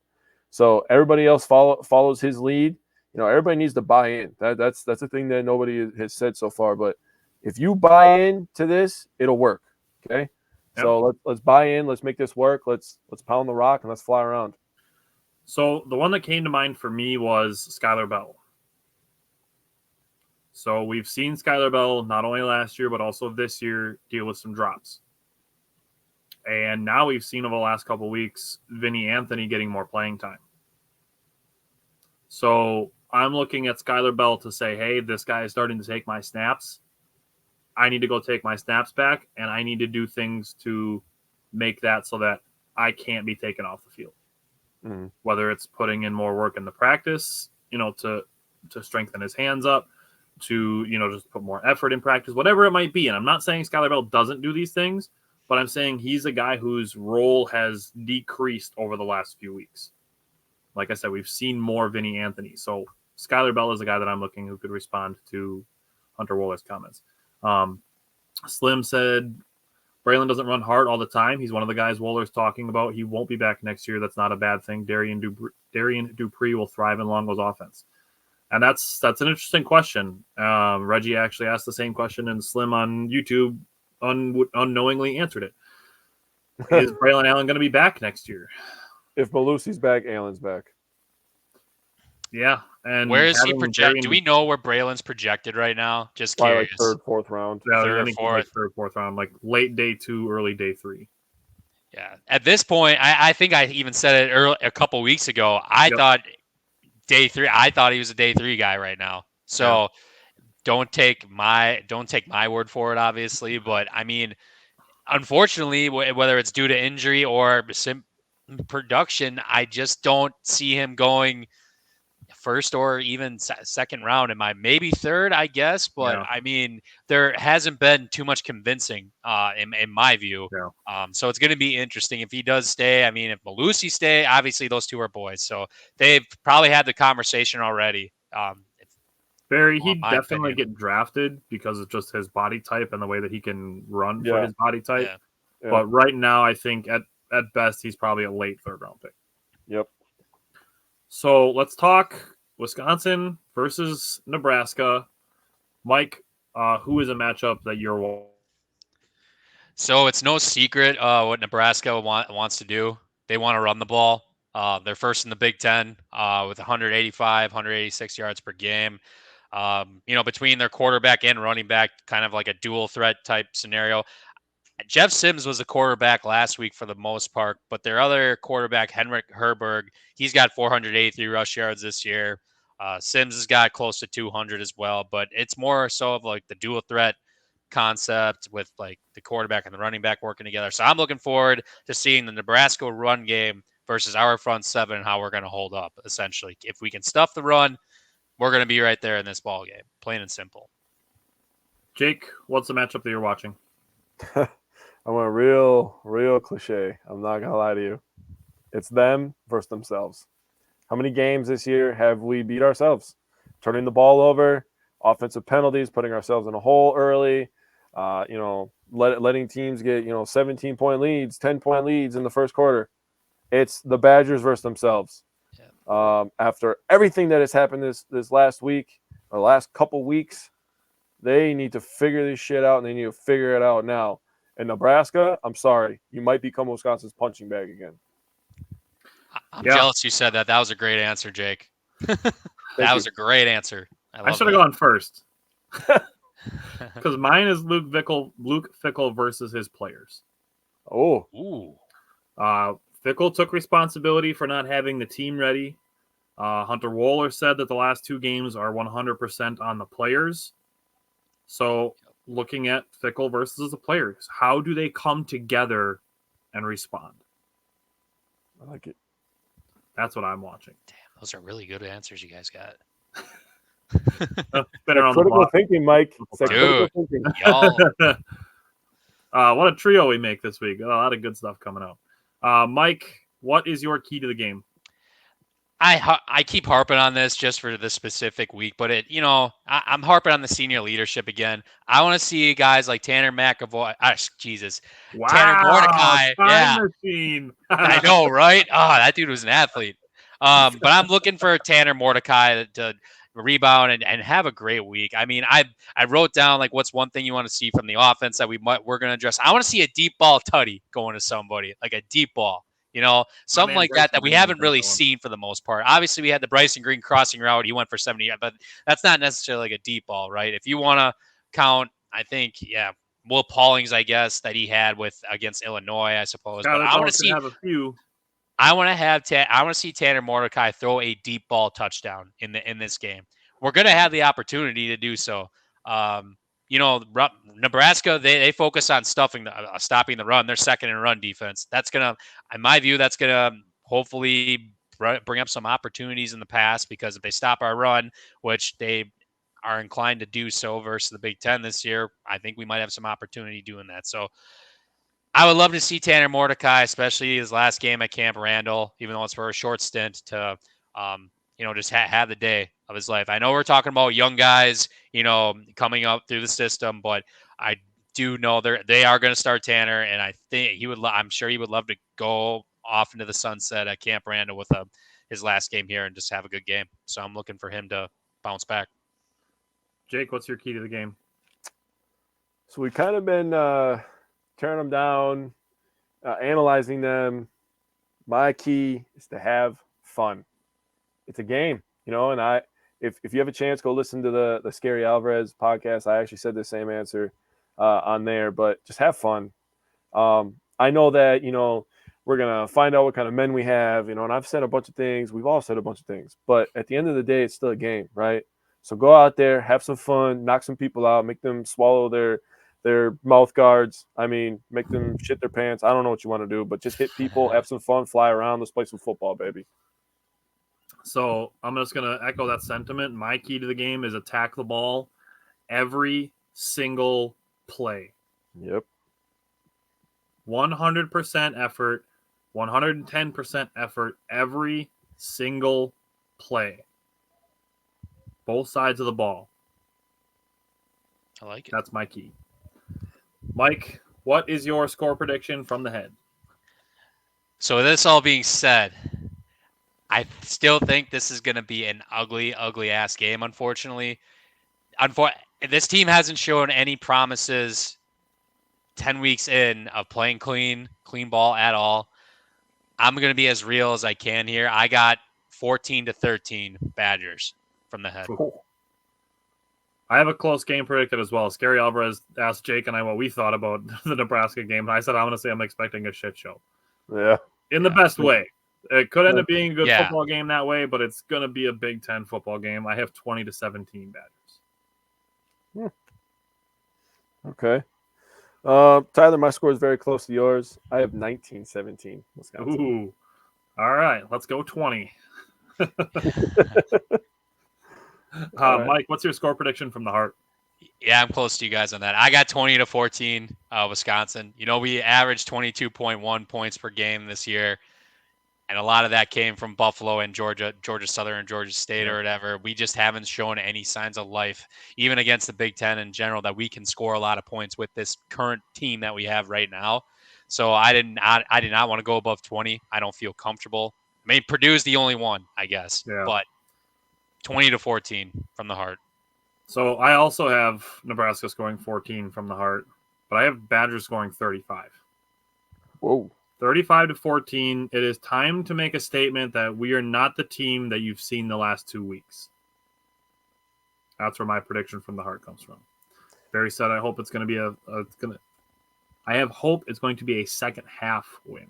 So everybody else follows his lead. Everybody needs to buy in. That's a thing that nobody has said so far. But if you buy into this, it'll work. Okay. Yep. So let's buy in. Let's make this work. Let's pound the rock and let's fly around. So the one that came to mind for me was Skylar Bell. So we've seen Skylar Bell not only last year but also this year deal with some drops. And now we've seen over the last couple of weeks Vinny Anthony getting more playing time. So I'm looking at Skylar Bell to say, hey, this guy is starting to take my snaps. I need to go take my snaps back, and I need to do things to make that so that I can't be taken off the field. Mm-hmm. Whether it's putting in more work in the practice, to strengthen his hands up, to, just put more effort in practice, whatever it might be. And I'm not saying Skylar Bell doesn't do these things, but I'm saying he's a guy whose role has decreased over the last few weeks. Like I said, we've seen more Vinny Anthony. So Skylar Bell is a guy that I'm looking who could respond to Hunter Wohler's comments. Slim said Braylon doesn't run hard all the time. He's one of the guys Wohler's talking about. He won't be back next year. That's not a bad thing. Darian Dupree will thrive in Longo's offense. And that's an interesting question. Reggie actually asked the same question, and Slim on YouTube unknowingly answered it. Is Braylon Allen going to be back next year? If Malusi's back, Allen's back. Yeah. And where is he projected? Do we know where Braylon's projected right now? Just curious. Like third, fourth round. Yeah, third, fourth round, like late day 2, early day 3. Yeah. At this point, I think I even said it a couple weeks ago. I thought day 3. I thought he was a day 3 guy right now. So don't take my word for it, obviously. But I mean, unfortunately, whether it's due to injury or production, I just don't see him going first or even second round. Maybe third, I guess, but I mean, there hasn't been too much convincing in my view. So it's going to be interesting if he does stay. I mean, if Malusi stay, obviously those two are boys, so they've probably had the conversation already. Barry, he'd definitely get drafted because of just his body type and the way that he can run for his body type. Yeah. But right now, I think at best, he's probably a late third round pick. Yep. So let's talk Wisconsin versus Nebraska. Mike, who is a matchup that you're watching? So it's no secret what Nebraska wants to do. They want to run the ball. They're first in the Big Ten with 185, 186 yards per game. Between their quarterback and running back, kind of like a dual threat type scenario. Jeff Sims was the quarterback last week for the most part, but their other quarterback, Henrik Herberg, he's got 483 rush yards this year. Sims has got close to 200 as well, but it's more so of like the dual threat concept with like the quarterback and the running back working together. So I'm looking forward to seeing the Nebraska run game versus our front seven and how we're going to hold up, essentially. If we can stuff the run, we're going to be right there in this ball game, plain and simple. Jake, what's the matchup that you're watching? I went real cliche. I'm not going to lie to you. It's them versus themselves. How many games this year have we beat ourselves? Turning the ball over, offensive penalties, putting ourselves in a hole early, letting teams get, 17-point leads, 10-point leads in the first quarter. It's the Badgers versus themselves. Yeah. After everything that has happened this last week or last couple weeks, they need to figure this shit out, and they need to figure it out now. And Nebraska, I'm sorry, you might become Wisconsin's punching bag again. I'm jealous you said that. That was a great answer, Jake. That was a great answer. I should have gone first. Because mine is Luke Fickell versus his players. Oh. Ooh. Fickell took responsibility for not having the team ready. Hunter Wohler said that the last two games are 100% on the players. So looking at Fickell versus the players, how do they come together and respond? I like it. That's what I'm watching. Damn, those are really good answers you guys got. Critical thinking, Mike. Critical thinking. Y'all. What a trio we make this week. A lot of good stuff coming up. Mike, what is your key to the game? I keep harping on this just for the specific week, but I'm harping on the senior leadership again. I want to see guys like Tanner McAvoy. Wow, Tanner Mordecai. Yeah, machine. I know, right? Oh, that dude was an athlete. But I'm looking for Tanner Mordecai to rebound and have a great week. I mean, I wrote down like what's one thing you want to see from the offense that we're going to address. I want to see a deep ball tutty going to somebody, like a deep ball. Something like that we haven't really seen for the most part. Obviously, we had the Bryson Green crossing route. He went for 70, but that's not necessarily like a deep ball, right? If you want to count, I think, Will Paulings, I guess, that he had against Illinois, I suppose. But I want to see have a few. I want to see Tanner Mordecai throw a deep ball touchdown in this game. We're going to have the opportunity to do so. Nebraska, they focus on stopping the run. They're second in run defense. That's going to, in my view, that's going to hopefully bring up some opportunities in the pass, because if they stop our run, which they are inclined to do so versus the Big Ten this year, I think we might have some opportunity doing that. So I would love to see Tanner Mordecai, especially his last game at Camp Randall, even though it's for a short stint, to just have the day of his life. I know we're talking about young guys, coming up through the system, but I do know they are going to start Tanner, and I think I'm sure he would love to go off into the sunset at Camp Randall with his last game here and just have a good game. So I'm looking for him to bounce back. Jake, what's your key to the game? So we kind of been tearing them down, analyzing them. My key is to have fun. It's a game, and if you have a chance, go listen to the Scary Alvarez podcast. I actually said the same answer on there, but just have fun. I know that, we're going to find out what kind of men we have, and I've said a bunch of things. We've all said a bunch of things, but at the end of the day, it's still a game, right? So go out there, have some fun, knock some people out, make them swallow their mouth guards. I mean, make them shit their pants. I don't know what you want to do, but just hit people, have some fun, fly around. Let's play some football, baby. So I'm just going to echo that sentiment. My key to the game is attack the ball every single play. Yep. 100% effort, 110% effort every single play. Both sides of the ball. I like it. That's my key. Mike, what is your score prediction from the head? So with this all being said, I still think this is going to be an ugly, ugly ass game, unfortunately. This team hasn't shown any promises 10 weeks in of playing clean ball at all. I'm going to be as real as I can here. I got 14-13 Badgers from the head. Cool. I have a close game predicted as well. Scary Alvarez asked Jake and I what we thought about the Nebraska game. I said I'm going to say I'm expecting a shit show. Yeah. In the best way. It could end up being a good Yeah. football game that way, but it's going to be a Big Ten football game. I have 20-17 Badgers. Okay. Tyler, my score is very close to yours. I have 19-17 Wisconsin. Ooh. All right. Let's go 20. right. Mike, what's your score prediction from the heart? Yeah, I'm close to you guys on that. I got 20-14 Wisconsin. You know, we averaged 22.1 points per game this year. And a lot of that came from Buffalo and Georgia Southern, Georgia State or whatever. We just haven't shown any signs of life, even against the Big Ten in general, that we can score a lot of points with this current team that we have right now. So I did not want to go above 20. I don't feel comfortable. I mean, Purdue's the only one, I guess. Yeah. But 20-14 from the heart. So I also have Nebraska scoring 14 from the heart, but I have Badgers scoring 35. Whoa. 35-14. It is time to make a statement that we are not the team that you've seen the last 2 weeks. That's where my prediction from the heart comes from. Barry said, "I hope it's going to be I have hope it's going to be a second half win."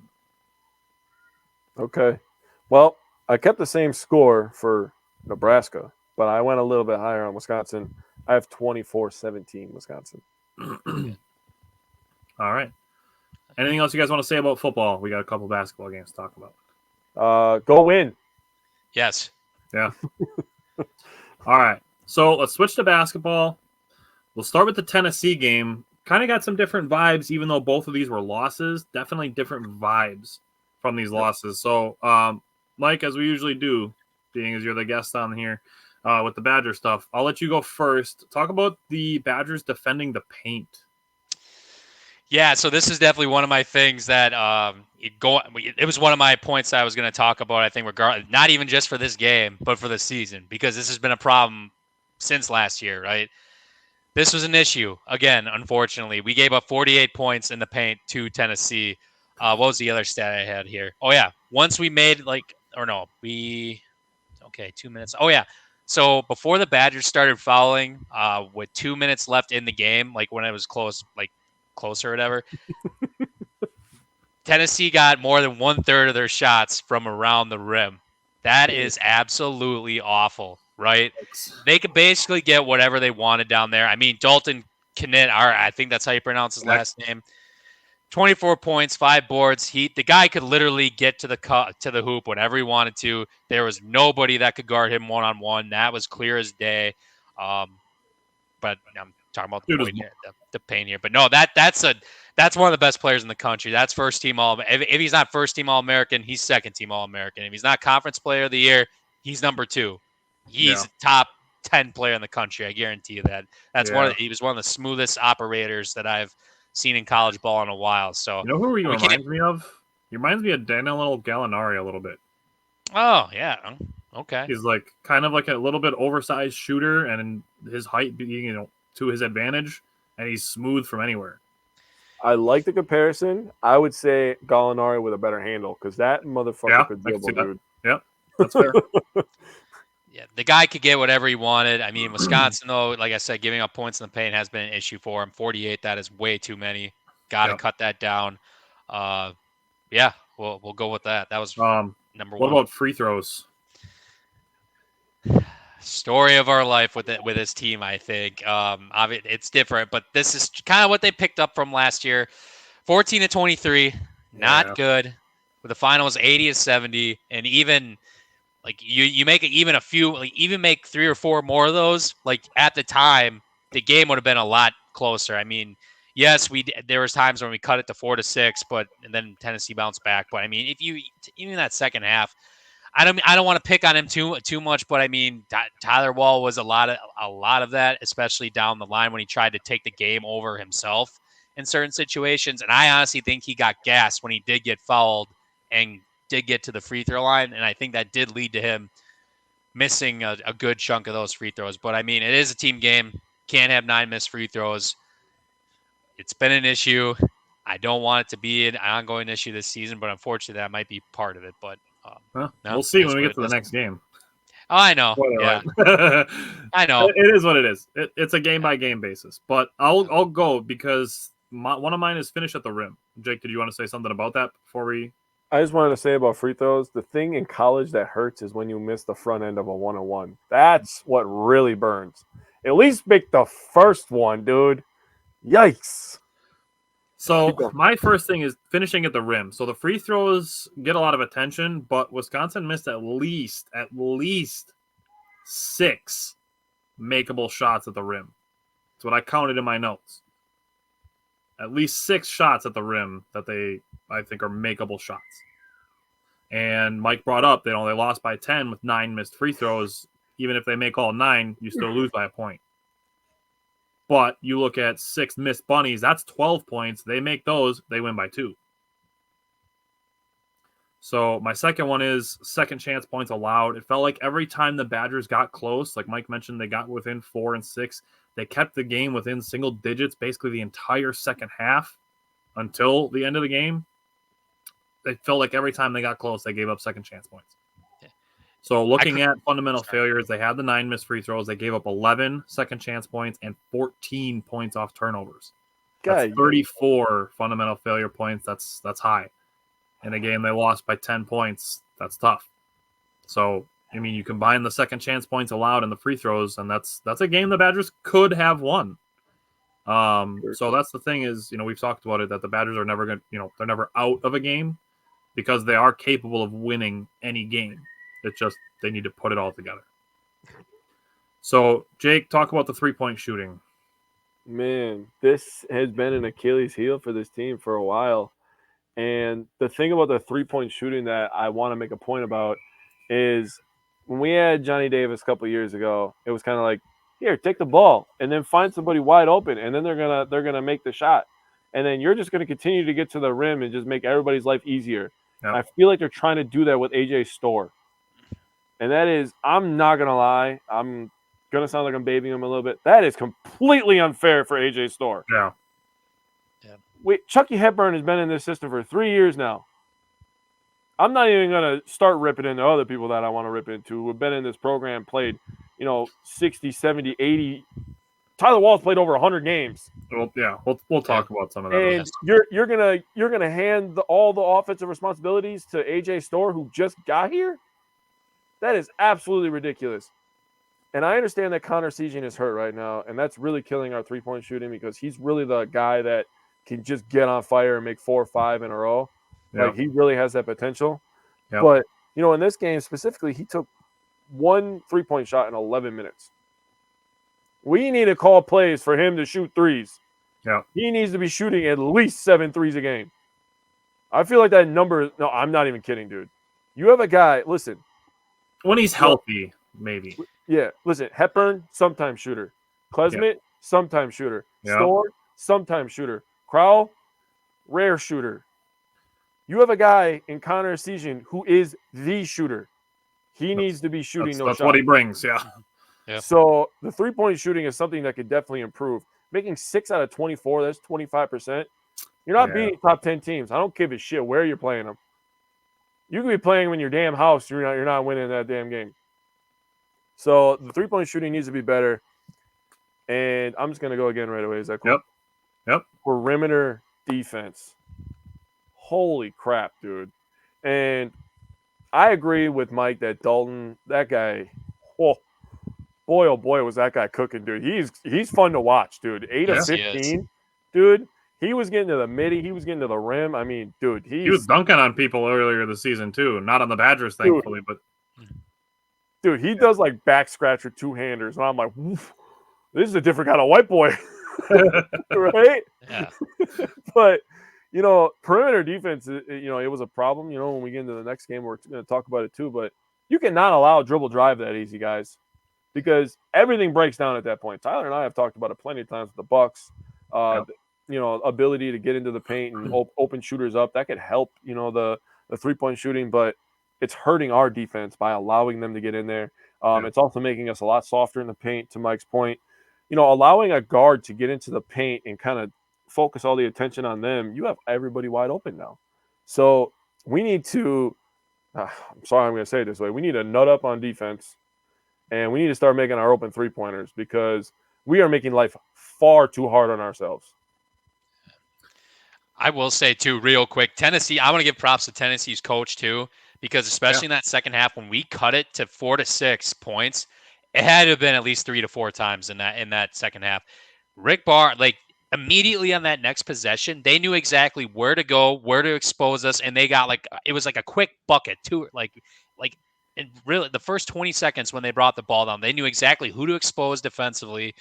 Okay. Well, I kept the same score for Nebraska, but I went a little bit higher on Wisconsin. I have 24-17 Wisconsin. All right. Anything else you guys want to say about football? We got a couple basketball games to talk about. Go win. Yes. Yeah. All right. So let's switch to basketball. We'll start with the Tennessee game. Kind of got some different vibes, even though both of these were losses. Definitely different vibes from these losses. So, Mike, as we usually do, being as you're the guest on here with the Badger stuff, I'll let you go first. Talk about the Badgers defending the paint. Yeah, so this is definitely one of my things that it was one of my points that I was going to talk about. I think not even just for this game, but for the season, because this has been a problem since last year, right? This was an issue again. Unfortunately, we gave up 48 points in the paint to Tennessee. What was the other stat I had here? Oh yeah, once we made 2 minutes. Oh yeah. So before the Badgers started fouling, with 2 minutes left in the game, like when it was close, like closer or whatever, Tennessee got more than 1/3 of their shots from around the rim. That is absolutely awful, right? They could basically get whatever they wanted down there. I mean, Dalton Knitt, I think that's how you pronounce his last name. 24 points, 5 boards. The guy could literally get to the hoop whenever he wanted to. There was nobody that could guard him one-on-one. That was clear as day. But I'm talking about the pain here. But no, that's one of the best players in the country. That's first team All. If he's not first team All-American, he's second team All-American. If he's not Conference Player of the Year, he's number 2. He's top 10 player in the country. I guarantee you that. He was one of the smoothest operators that I've seen in college ball in a while. So you know who he reminds me of? He reminds me of Danilo Gallinari a little bit. Oh yeah, okay. He's like kind of like a little bit oversized shooter, and his height being to his advantage, and he's smooth from anywhere. I like the comparison. I would say Gallinari with a better handle because that motherfucker could dribble, dude. Yep, that's fair. Yeah, the guy could get whatever he wanted. I mean, Wisconsin, though, like I said, giving up points in the paint has been an issue for him. 48, that is way too many. Got to cut that down. Yeah, we'll go with that. That was number 1. What about free throws? Story of our life with his team, I think. It's different, but this is kind of what they picked up from last year. 14-23, not good. But the final was 80-70, and even like you make it even a few, like even make 3 or 4 more of those. Like at the time, the game would have been a lot closer. I mean, yes, there was times when we cut it to 4-6, and then Tennessee bounced back. But I mean, if you even that second half. I don't want to pick on him too much, but I mean Tyler Wall was a lot of that, especially down the line when he tried to take the game over himself in certain situations. And I honestly think he got gassed when he did get fouled and did get to the free throw line, and I think that did lead to him missing a good chunk of those free throws. But I mean, it is a team game. Can't have 9 missed free throws. It's been an issue. I don't want it to be an ongoing issue this season, but unfortunately, that might be part of it. But we'll see when we get to the next game. Oh, I know. Spoiler Yeah, alert. I know. It is what it is. It's a game by game basis. But I'll go because one of mine is finish at the rim. Jake, did you want to say something about that before we? I just wanted to say about free throws, the thing in college that hurts is when you miss the front end of a 1-on-1. That's what really burns. At least make the first one, dude. Yikes. So my first thing is finishing at the rim. So the free throws get a lot of attention, but Wisconsin missed at least 6 makeable shots at the rim. That's what I counted in my notes. At least 6 shots at the rim that I think are makeable shots. And Mike brought up, they lost by 10 with 9 missed free throws. Even if they make all 9, you still lose by a point. But you look at 6 missed bunnies, that's 12 points. They make those, they win by 2. So my second one is second chance points allowed. It felt like every time the Badgers got close, like Mike mentioned, they got within 4 and 6. They kept the game within single digits basically the entire second half until the end of the game. It felt like every time they got close, they gave up second chance points. Yeah. So looking at fundamental failures, they had the 9 missed free throws. They gave up 11 second chance points and 14 points off turnovers. That's 34 fundamental failure points. That's high. In a game they lost by 10 points, that's tough. So, I mean, you combine the second chance points allowed and the free throws, and that's a game the Badgers could have won. So that's the thing is, we've talked about it, that the Badgers are never going to, they're never out of a game because they are capable of winning any game. It's just they need to put it all together. So, Jake, talk about the three-point shooting. Man, this has been an Achilles heel for this team for a while. And the thing about the three-point shooting that I want to make a point about is when we had Johnny Davis a couple of years ago, it was kind of like, here, take the ball and then find somebody wide open, and then they're gonna make the shot. And then you're just gonna continue to get to the rim and just make everybody's life easier. Yep. I feel like they're trying to do that with AJ Storr. And that is, I'm not gonna lie, I'm gonna sound like I'm babying him a little bit. That is completely unfair for AJ Storr. Yeah. Wait, Chucky Hepburn has been in this system for 3 years now. I'm not even going to start ripping into other people that I want to rip into who have been in this program, played, 60, 70, 80. Tyler Wall's played over 100 games. Well, yeah, we'll talk about some of that. And you're gonna hand all the offensive responsibilities to AJ Storr, who just got here? That is absolutely ridiculous. And I understand that Connor Season is hurt right now, and that's really killing our three-point shooting because he's really the guy that can just get on fire and make 4 or 5 in a row. Yep. Like, he really has that potential. Yep. But, in this game specifically, he took 1 3-point shot in 11 minutes. We need to call plays for him to shoot threes. Yeah. He needs to be shooting at least 7 threes a game. I feel like that number – no, I'm not even kidding, dude. You have a guy – listen. When he's healthy, maybe. Yeah. Listen, Hepburn, sometimes shooter. Klesmit, sometimes shooter. Storr, sometimes shooter. Crowell, rare shooter. You have a guy in Connor Season who is the shooter. He needs to be shooting those shots. That's what he brings, yeah. So the three-point shooting is something that could definitely improve. Making 6 out of 24, that's 25%. You're not beating top 10 teams. I don't give a shit where you're playing them. You can be playing them in your damn house. You're not winning that damn game. So the three-point shooting needs to be better. And I'm just going to go again right away. Is that cool? Yep. Perimeter defense. Holy crap, dude. And I agree with Mike that Dalton, that guy, oh boy, was that guy cooking, dude. He's fun to watch, dude. 8 of 15, dude. He was getting to the midi. He was getting to the rim. I mean, dude, he was dunking on people earlier this season too. Not on the Badgers, thankfully, but dude, he does like back scratcher 2-handers, and I'm like, woof, this is a different kind of white boy. Right? Yeah. But, perimeter defense, it was a problem. When we get into the next game, we're going to talk about it too. But you cannot allow a dribble drive that easy, guys, because everything breaks down at that point. Tyler and I have talked about it plenty of times with the Bucks. Ability to get into the paint and open shooters up. That could help, the three-point shooting, but it's hurting our defense by allowing them to get in there. It's also making us a lot softer in the paint, to Mike's point. Allowing a guard to get into the paint and kind of focus all the attention on them, you have everybody wide open now. So we need to I'm sorry I'm going to say it this way. We need to nut up on defense And we need to start making our open three-pointers because we are making life far too hard on ourselves. I will say, too, real quick, Tennessee, I want to give props to Tennessee's coach, too, because especially in that second half when we cut it to 4 to 6 points, it had to have been at least 3 to 4 times in that second half. Rick Barr, like, immediately on that next possession, they knew exactly where to go, where to expose us, and they got, like, it was like a quick bucket, too, like and really the first 20 seconds when they brought the ball down, they knew exactly who to expose defensively.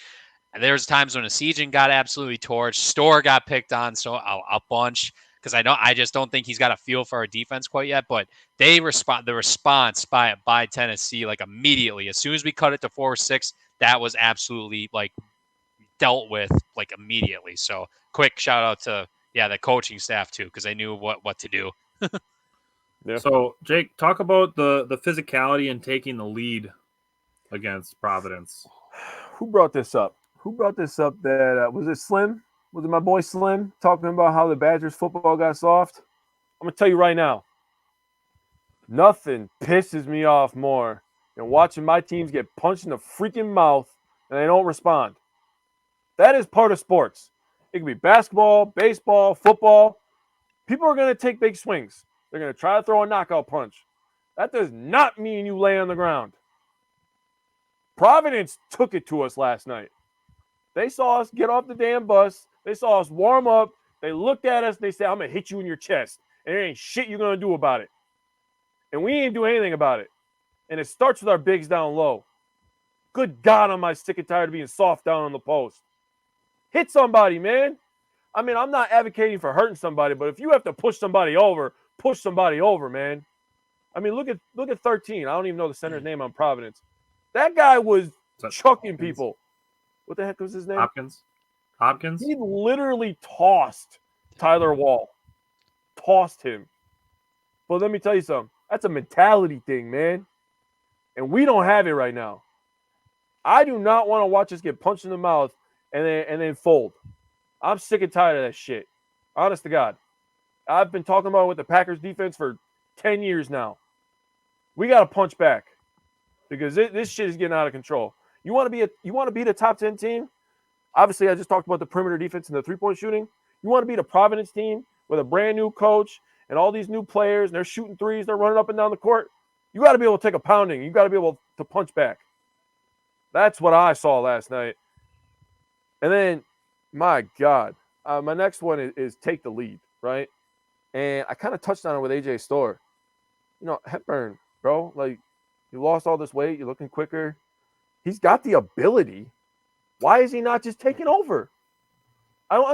And there's times when Essegian got absolutely torched. Storr got picked on a bunch because I just don't think he's got a feel for our defense quite yet. But the response by Tennessee, like immediately, as soon as we cut it to 4-6, that was absolutely like dealt with like immediately. So quick shout out to the coaching staff too, because they knew what to do. Yeah. So Jake, talk about the physicality and taking the lead against Providence. Who brought this up? That was it Slim? Was it my boy Slim talking about how the Badgers football got soft? I'm going to tell you right now, nothing pisses me off more than watching my teams get punched in the freaking mouth and they don't respond. That is part of sports. It can be basketball, baseball, football. People are going to take big swings. They're going to try to throw a knockout punch. That does not mean you lay on the ground. Providence took it to us last night. They saw us get off the damn bus. They saw us warm up. They looked at us. And they said, I'm going to hit you in your chest. And there ain't shit you're going to do about it. And we ain't do anything about it. And it starts with our bigs down low. Good God, am I sick and tired of being soft down on the post. Hit somebody, man. I mean, I'm not advocating for hurting somebody, but if you have to push somebody over, man. I mean, look at 13. I don't even know the center's name on Providence. That guy was chucking people. What the heck was his name? Hopkins? He literally tossed Tyler Wall. Tossed him. But let me tell you something. That's a mentality thing, man. And we don't have it right now. I do not want to watch us get punched in the mouth and then fold. I'm sick and tired of that shit. Honest to God. I've been talking about it with the Packers defense for 10 years now. We got to punch back because this shit is getting out of control. You want to be the top 10 team? Obviously, I just talked about the perimeter defense and the three-point shooting. You want to be the Providence team with a brand new coach and all these new players, and they're shooting threes, they're running up and down the court. You got to be able to take a pounding. You got to be able to punch back. That's what I saw last night. And then, my God, my next one is take the lead, right? And I kind of touched on it with AJ Storr. You know, Hepburn, bro, like you lost all this weight, you're looking quicker. He's got the ability. Why is he not just taking over? I don't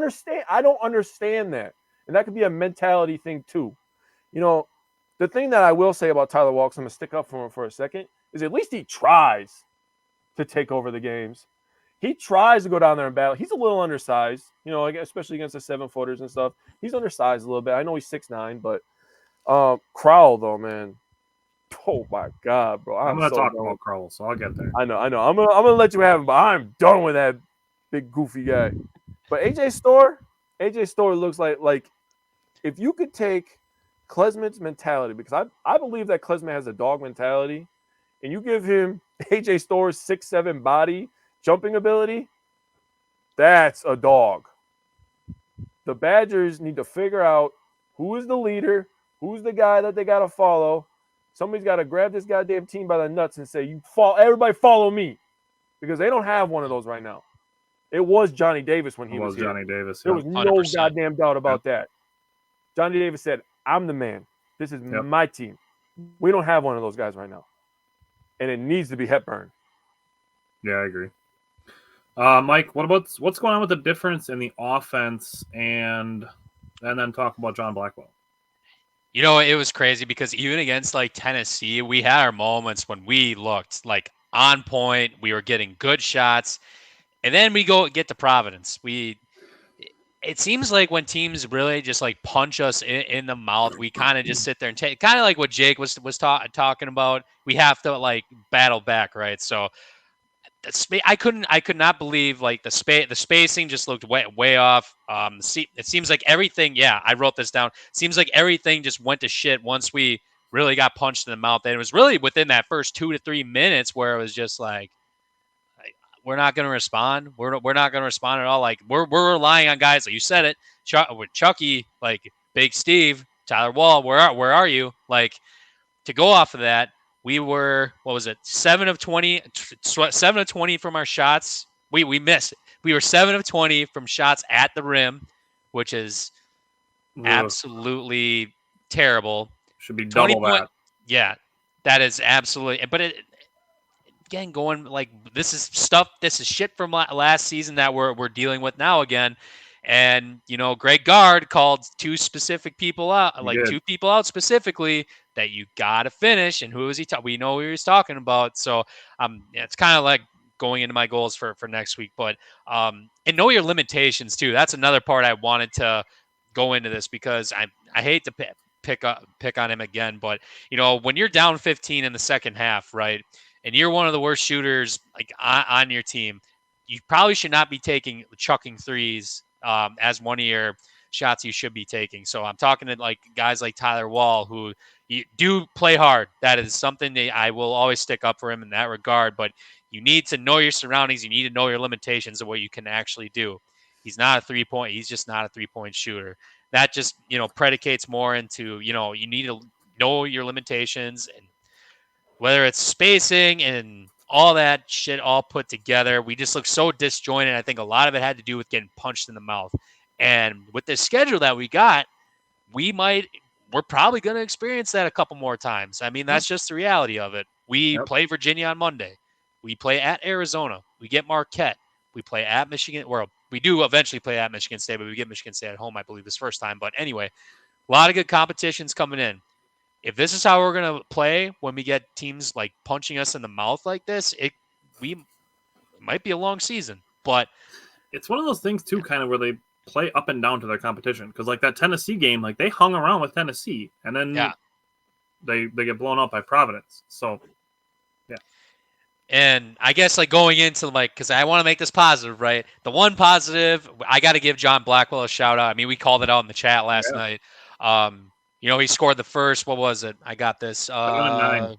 understand that. And that could be a mentality thing too. You know, the thing that I will say about Tyler Walks, I'm going to stick up for him for a second, is at least he tries to take over the games. He tries to go down there and battle. He's a little undersized, you know, especially against the 7-footers and stuff. He's undersized a little bit. I know he's 6'9", but Crowell, though, man. Oh, my God, bro. I'm going to talk about Crowell, so I'll get there. I know. I'm gonna let you have him, but I'm done with that big, goofy guy. But AJ Storr looks like if you could take Klesmit's mentality, because I believe that Klesmit has a dog mentality, and you give him AJ Storr's 6'7" body, jumping ability, that's a dog. The Badgers need to figure out who is the leader, who's the guy that they got to follow. Somebody's got to grab this goddamn team by the nuts and say, everybody follow me, because they don't have one of those right now. It was Johnny Davis when he was here. Johnny Davis. There was no 100%. goddamn doubt about that. Johnny Davis said, I'm the man. This is my team. We don't have one of those guys right now. And it needs to be Hepburn. Yeah, I agree. Mike, what's going on with the difference in the offense and then talk about John Blackwell? You know, it was crazy because even against like Tennessee, we had our moments when we looked like on point. We were getting good shots. And then we get to Providence. It seems like when teams really just like punch us in the mouth, we kind of just sit there and take, kind of like what Jake was talking about. We have to like battle back, right? So I could not believe like the spacing just looked way off. It seems like everything. Yeah, I wrote this down. Seems like everything just went to shit once we really got punched in the mouth. And it was really within that first 2 to 3 minutes where it was just like, we're not going to respond. We're not going to respond at all. Like we're relying on guys like you said it, with Chucky, like Big Steve, Tyler Wall. Where are you? Like to go off of that, we were 7 of 20 from our shots. We missed. We were 7 of 20 from shots at the rim, which is absolutely terrible. Should be double that. Yeah, that is absolutely. But again, going like this is shit from last season that we're dealing with now again. And Greg Gard called two people out specifically that you got to finish. And who was he? We know who he was talking about. So it's kind of like going into my goals for next week. But and know your limitations too. That's another part I wanted to go into this because I hate to pick on him again, but when you're down 15 in the second half, right? And you're one of the worst shooters like on your team, you probably should not be chucking threes as one of your shots you should be taking. So I'm talking to like guys like Tyler Wall who you do play hard. That is something that I will always stick up for him in that regard. But you need to know your surroundings. You need to know your limitations of what you can actually do. He's not a 3-point. He's just not a 3-point shooter. That just predicates more into you need to know your limitations and whether it's spacing and all that shit all put together. We just look so disjointed. I think a lot of it had to do with getting punched in the mouth. And with the schedule that we got, we're probably going to experience that a couple more times. I mean, that's just the reality of it. We play Virginia on Monday. We play at Arizona. We get Marquette. We play at Michigan. We do eventually play at Michigan State, but we get Michigan State at home, I believe, this first time. But anyway, a lot of good competitions coming in. If this is how we're going to play when we get teams like punching us in the mouth like this, it might be a long season. But it's one of those things too, kind of where they play up and down to their competition. Because like that Tennessee game, like they hung around with Tennessee, and then they get blown out by Providence. So yeah. And I guess like going into because I want to make this positive, right? The one positive, I got to give John Blackwell a shout out. I mean, we called it out in the chat last night. He scored the first, what was it? I got this. 7 of 9.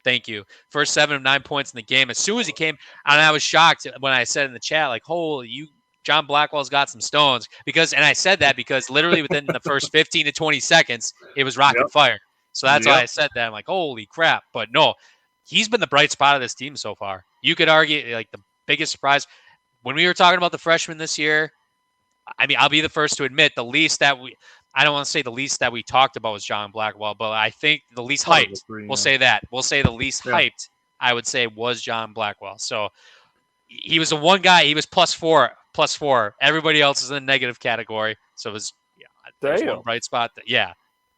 Thank you. First 7 of 9 points in the game. As soon as he came, and I was shocked when I said in the chat, like, holy, John Blackwell's got some stones. And I said that because literally within the first 15 to 20 seconds, it was rocket fire. So that's why I said that. I'm like, holy crap. But no, he's been the bright spot of this team so far. You could argue, like, the biggest surprise. When we were talking about the freshmen this year, I mean, I'll be the first to admit I don't want to say the least that we talked about was John Blackwell, but I think the least hyped, we'll say that. We'll say the least hyped, I would say, was John Blackwell. So he was the one guy, he was plus four. Everybody else is in the negative category. So it was there's one bright spot.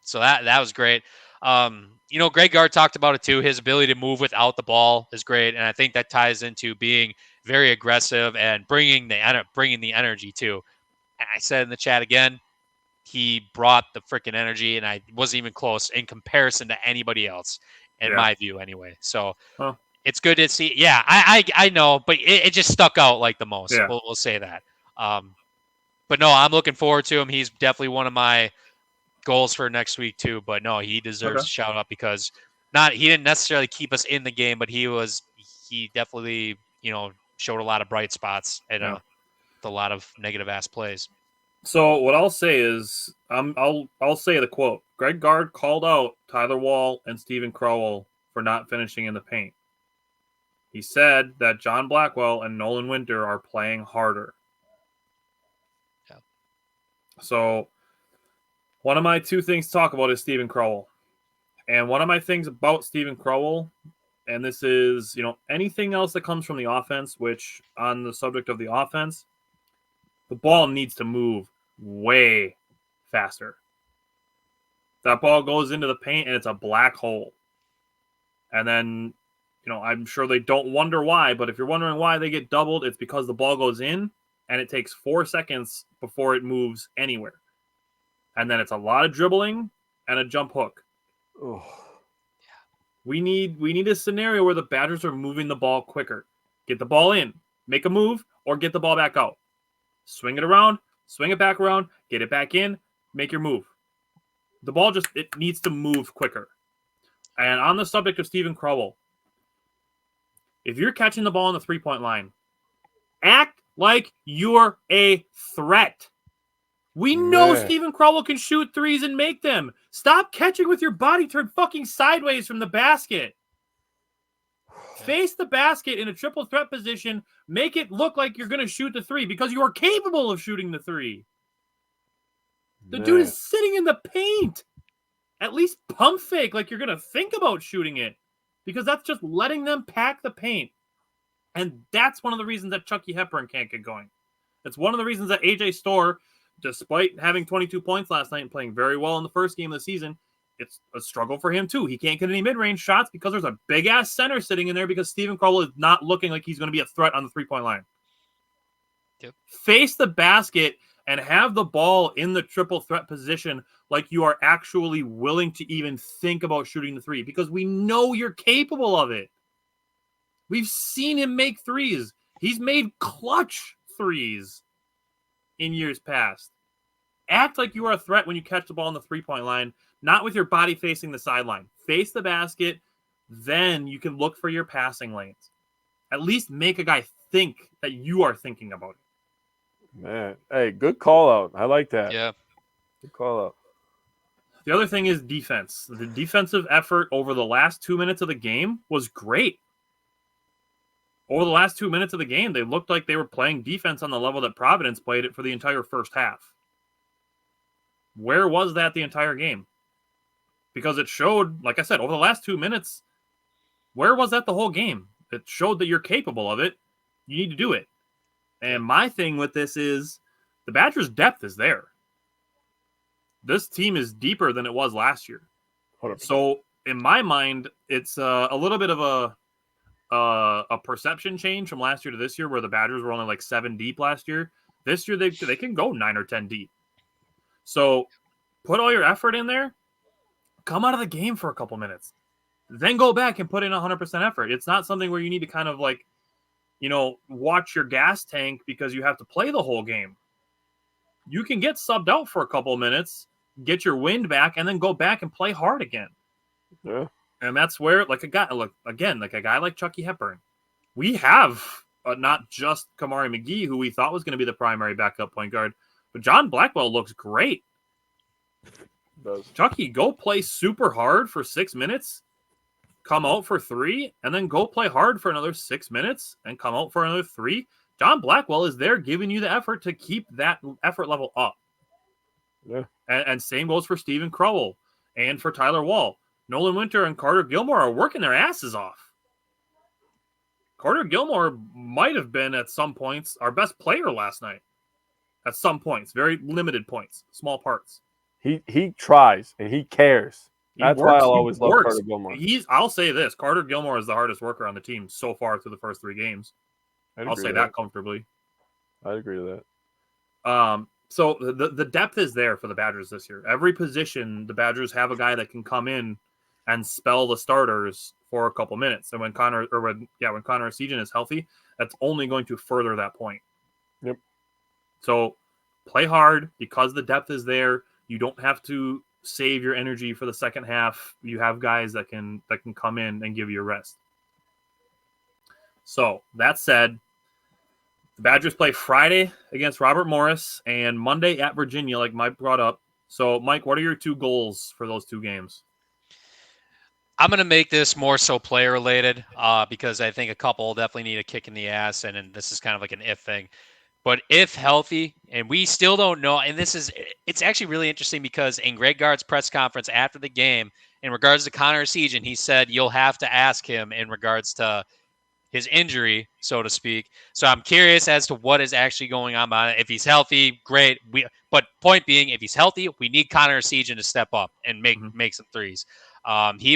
So that was great. Greg Gard talked about it too. His ability to move without the ball is great. And I think that ties into being very aggressive and bringing the energy too. And I said in the chat again, he brought the freaking energy, and I wasn't even close in comparison to anybody else, in my view, anyway. So it's good to see. Yeah, I know, but it just stuck out like the most. Yeah. We'll say that. But no, I'm looking forward to him. He's definitely one of my goals for next week too. But no, he deserves a shout out because he didn't necessarily keep us in the game, but he definitely showed a lot of bright spots and a lot of negative ass plays. So what I'll say is, I'll say the quote. Greg Gard called out Tyler Wall and Stephen Crowell for not finishing in the paint. He said that John Blackwell and Nolan Winter are playing harder. Yeah. So one of my two things to talk about is Stephen Crowell. And one of my things about Stephen Crowell, and this is, anything else that comes from the offense, which on the subject of the offense, the ball needs to move way faster. That ball goes into the paint and it's a black hole. And then, I'm sure they don't wonder why, but if you're wondering why they get doubled, it's because the ball goes in and it takes 4 seconds before it moves anywhere. And then it's a lot of dribbling and a jump hook. Oh. We need a scenario where the Badgers are moving the ball quicker. Get the ball in, make a move, or get the ball back out. Swing it around, swing it back around, get it back in, make your move. The ball it needs to move quicker. And on the subject of Stephen Crowell, if you're catching the ball on the 3-point line, act like you're a threat. We know Man. Stephen Crowell can shoot threes and make them. Stop catching with your body turned fucking sideways from the basket. Face the basket in a triple threat position. Make it look like you're going to shoot the three because you are capable of shooting the three. The dude is sitting in the paint. At least pump fake like you're going to think about shooting it because that's just letting them pack the paint. And that's one of the reasons that Chucky Hepburn can't get going. It's one of the reasons that AJ Storr, despite having 22 points last night and playing very well in the first game of the season, it's a struggle for him too. He can't get any mid-range shots because there's a big-ass center sitting in there because Stephen Crowell is not looking like he's going to be a threat on the 3-point line. Yep. Face the basket and have the ball in the triple threat position like you are actually willing to even think about shooting the three because we know you're capable of it. We've seen him make threes. He's made clutch threes in years past. Act like you are a threat when you catch the ball on the 3-point line, not with your body facing the sideline. Face the basket, then you can look for your passing lanes. At least make a guy think that you are thinking about it. Man, hey, good call out. I like that. Yeah. Good call out. The other thing is defense. The defensive effort over the last 2 minutes of the game was great. Over the last 2 minutes of the game, they looked like they were playing defense on the level that Providence played it for the entire first half. Where was that the entire game? Because it showed, like I said, over the last 2 minutes, where was that the whole game? It showed that you're capable of it. You need to do it. And my thing with this is the Badgers' depth is there. This team is deeper than it was last year. 100%. So in my mind, it's a little bit of a perception change from last year to this year where the Badgers were only like 7 deep last year. This year, they can go 9 or 10 deep. So put all your effort in there. Come out of the game for a couple minutes. Then go back and put in 100% effort. It's not something where you need to kind of like, watch your gas tank because you have to play the whole game. You can get subbed out for a couple minutes, get your wind back, and then go back and play hard again. Yeah. And that's where, like a guy like Chucky Hepburn, we have not just Kamari McGee, who we thought was going to be the primary backup point guard, but John Blackwell looks great. Does. Chucky, go play super hard for 6 minutes, come out for 3, and then go play hard for another 6 minutes and come out for another 3. John Blackwell is there giving you the effort to keep that effort level up. Yeah. And same goes for Stephen Crowell and for Tyler Wall. Nolan Winter and Carter Gilmore are working their asses off. Carter Gilmore might have been at some points our best player last night. At some points, very limited points, small parts. He tries and he cares. That's why I'll always love Carter Gilmore. I'll say this: Carter Gilmore is the hardest worker on the team so far through the first 3 games. I'll say that comfortably. I'd agree to that. So the depth is there for the Badgers this year. Every position, the Badgers have a guy that can come in and spell the starters for a couple minutes. And when Connor Essegian is healthy, that's only going to further that point. Yep. So play hard because the depth is there. You don't have to save your energy for the second half. You have guys that can come in and give you a rest. So that said, the Badgers play Friday against Robert Morris and Monday at Virginia, like Mike brought up. So, Mike, what are your 2 goals for those 2 games? I'm going to make this more so player related because I think a couple definitely need a kick in the ass, and this is kind of like an if thing. But if healthy, and we still don't know, and it's actually really interesting because in Greg Gard's press conference after the game, in regards to Connor Essegian, he said you'll have to ask him in regards to his injury, so to speak. So I'm curious as to what is actually going on about it. If he's healthy, great. But point being, if he's healthy, we need Connor Essegian to step up and make some threes. He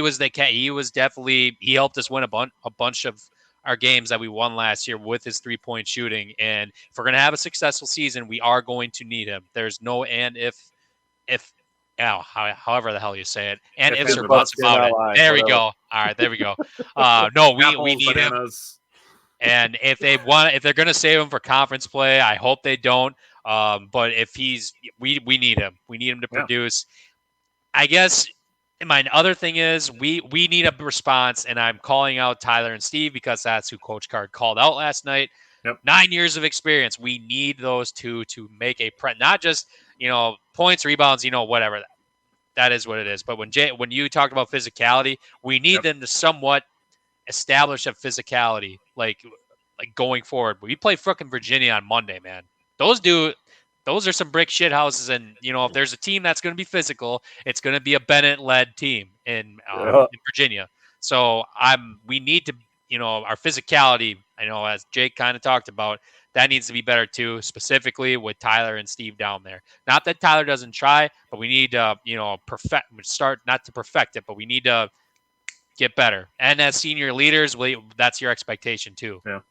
helped us win a bunch of our games that we won last year with his 3-point shooting. And if we're going to have a successful season, we are going to need him. There's no and if however the hell you say it. And ifs or buts about it. There we go. All right, there we go. No, we need him. And if they're going to save him for conference play, I hope they don't. But if we need him. We need him to produce. I guess my other thing is we need a response, and I'm calling out Tyler and Steve because that's who Coach Card called out last night. Yep. 9 years of experience. We need those two to make a not just points, rebounds, whatever. That is what it is. But when you talked about physicality, we need them to somewhat establish a physicality, like going forward. We play frickin' Virginia on Monday, man. Those are some brick shit houses, and if there's a team that's going to be physical, it's going to be a Bennett-led team in Virginia. So we need to, our physicality. I know, as Jake kind of talked about, that needs to be better too, specifically with Tyler and Steve down there. Not that Tyler doesn't try, but we need to, not to perfect it, but we need to get better. And as senior leaders, that's your expectation too. Yeah.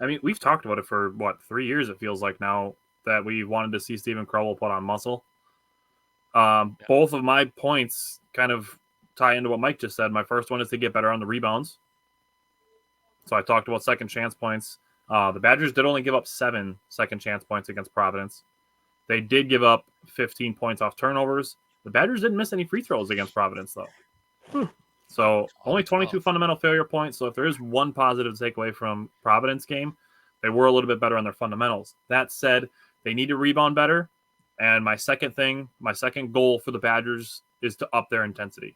I mean, we've talked about it for 3 years, it feels like now, that we wanted to see Stephen Crowell put on muscle. Both of my points kind of tie into what Mike just said. My first one is to get better on the rebounds. So I talked about second chance points. The Badgers did only give up 7 second chance points against Providence. They did give up 15 points off turnovers. The Badgers didn't miss any free throws against Providence, though. So only 22 fundamental failure points. So if there is one positive to take away from Providence game, they were a little bit better on their fundamentals. That said, they need to rebound better. And my second goal for the Badgers is to up their intensity.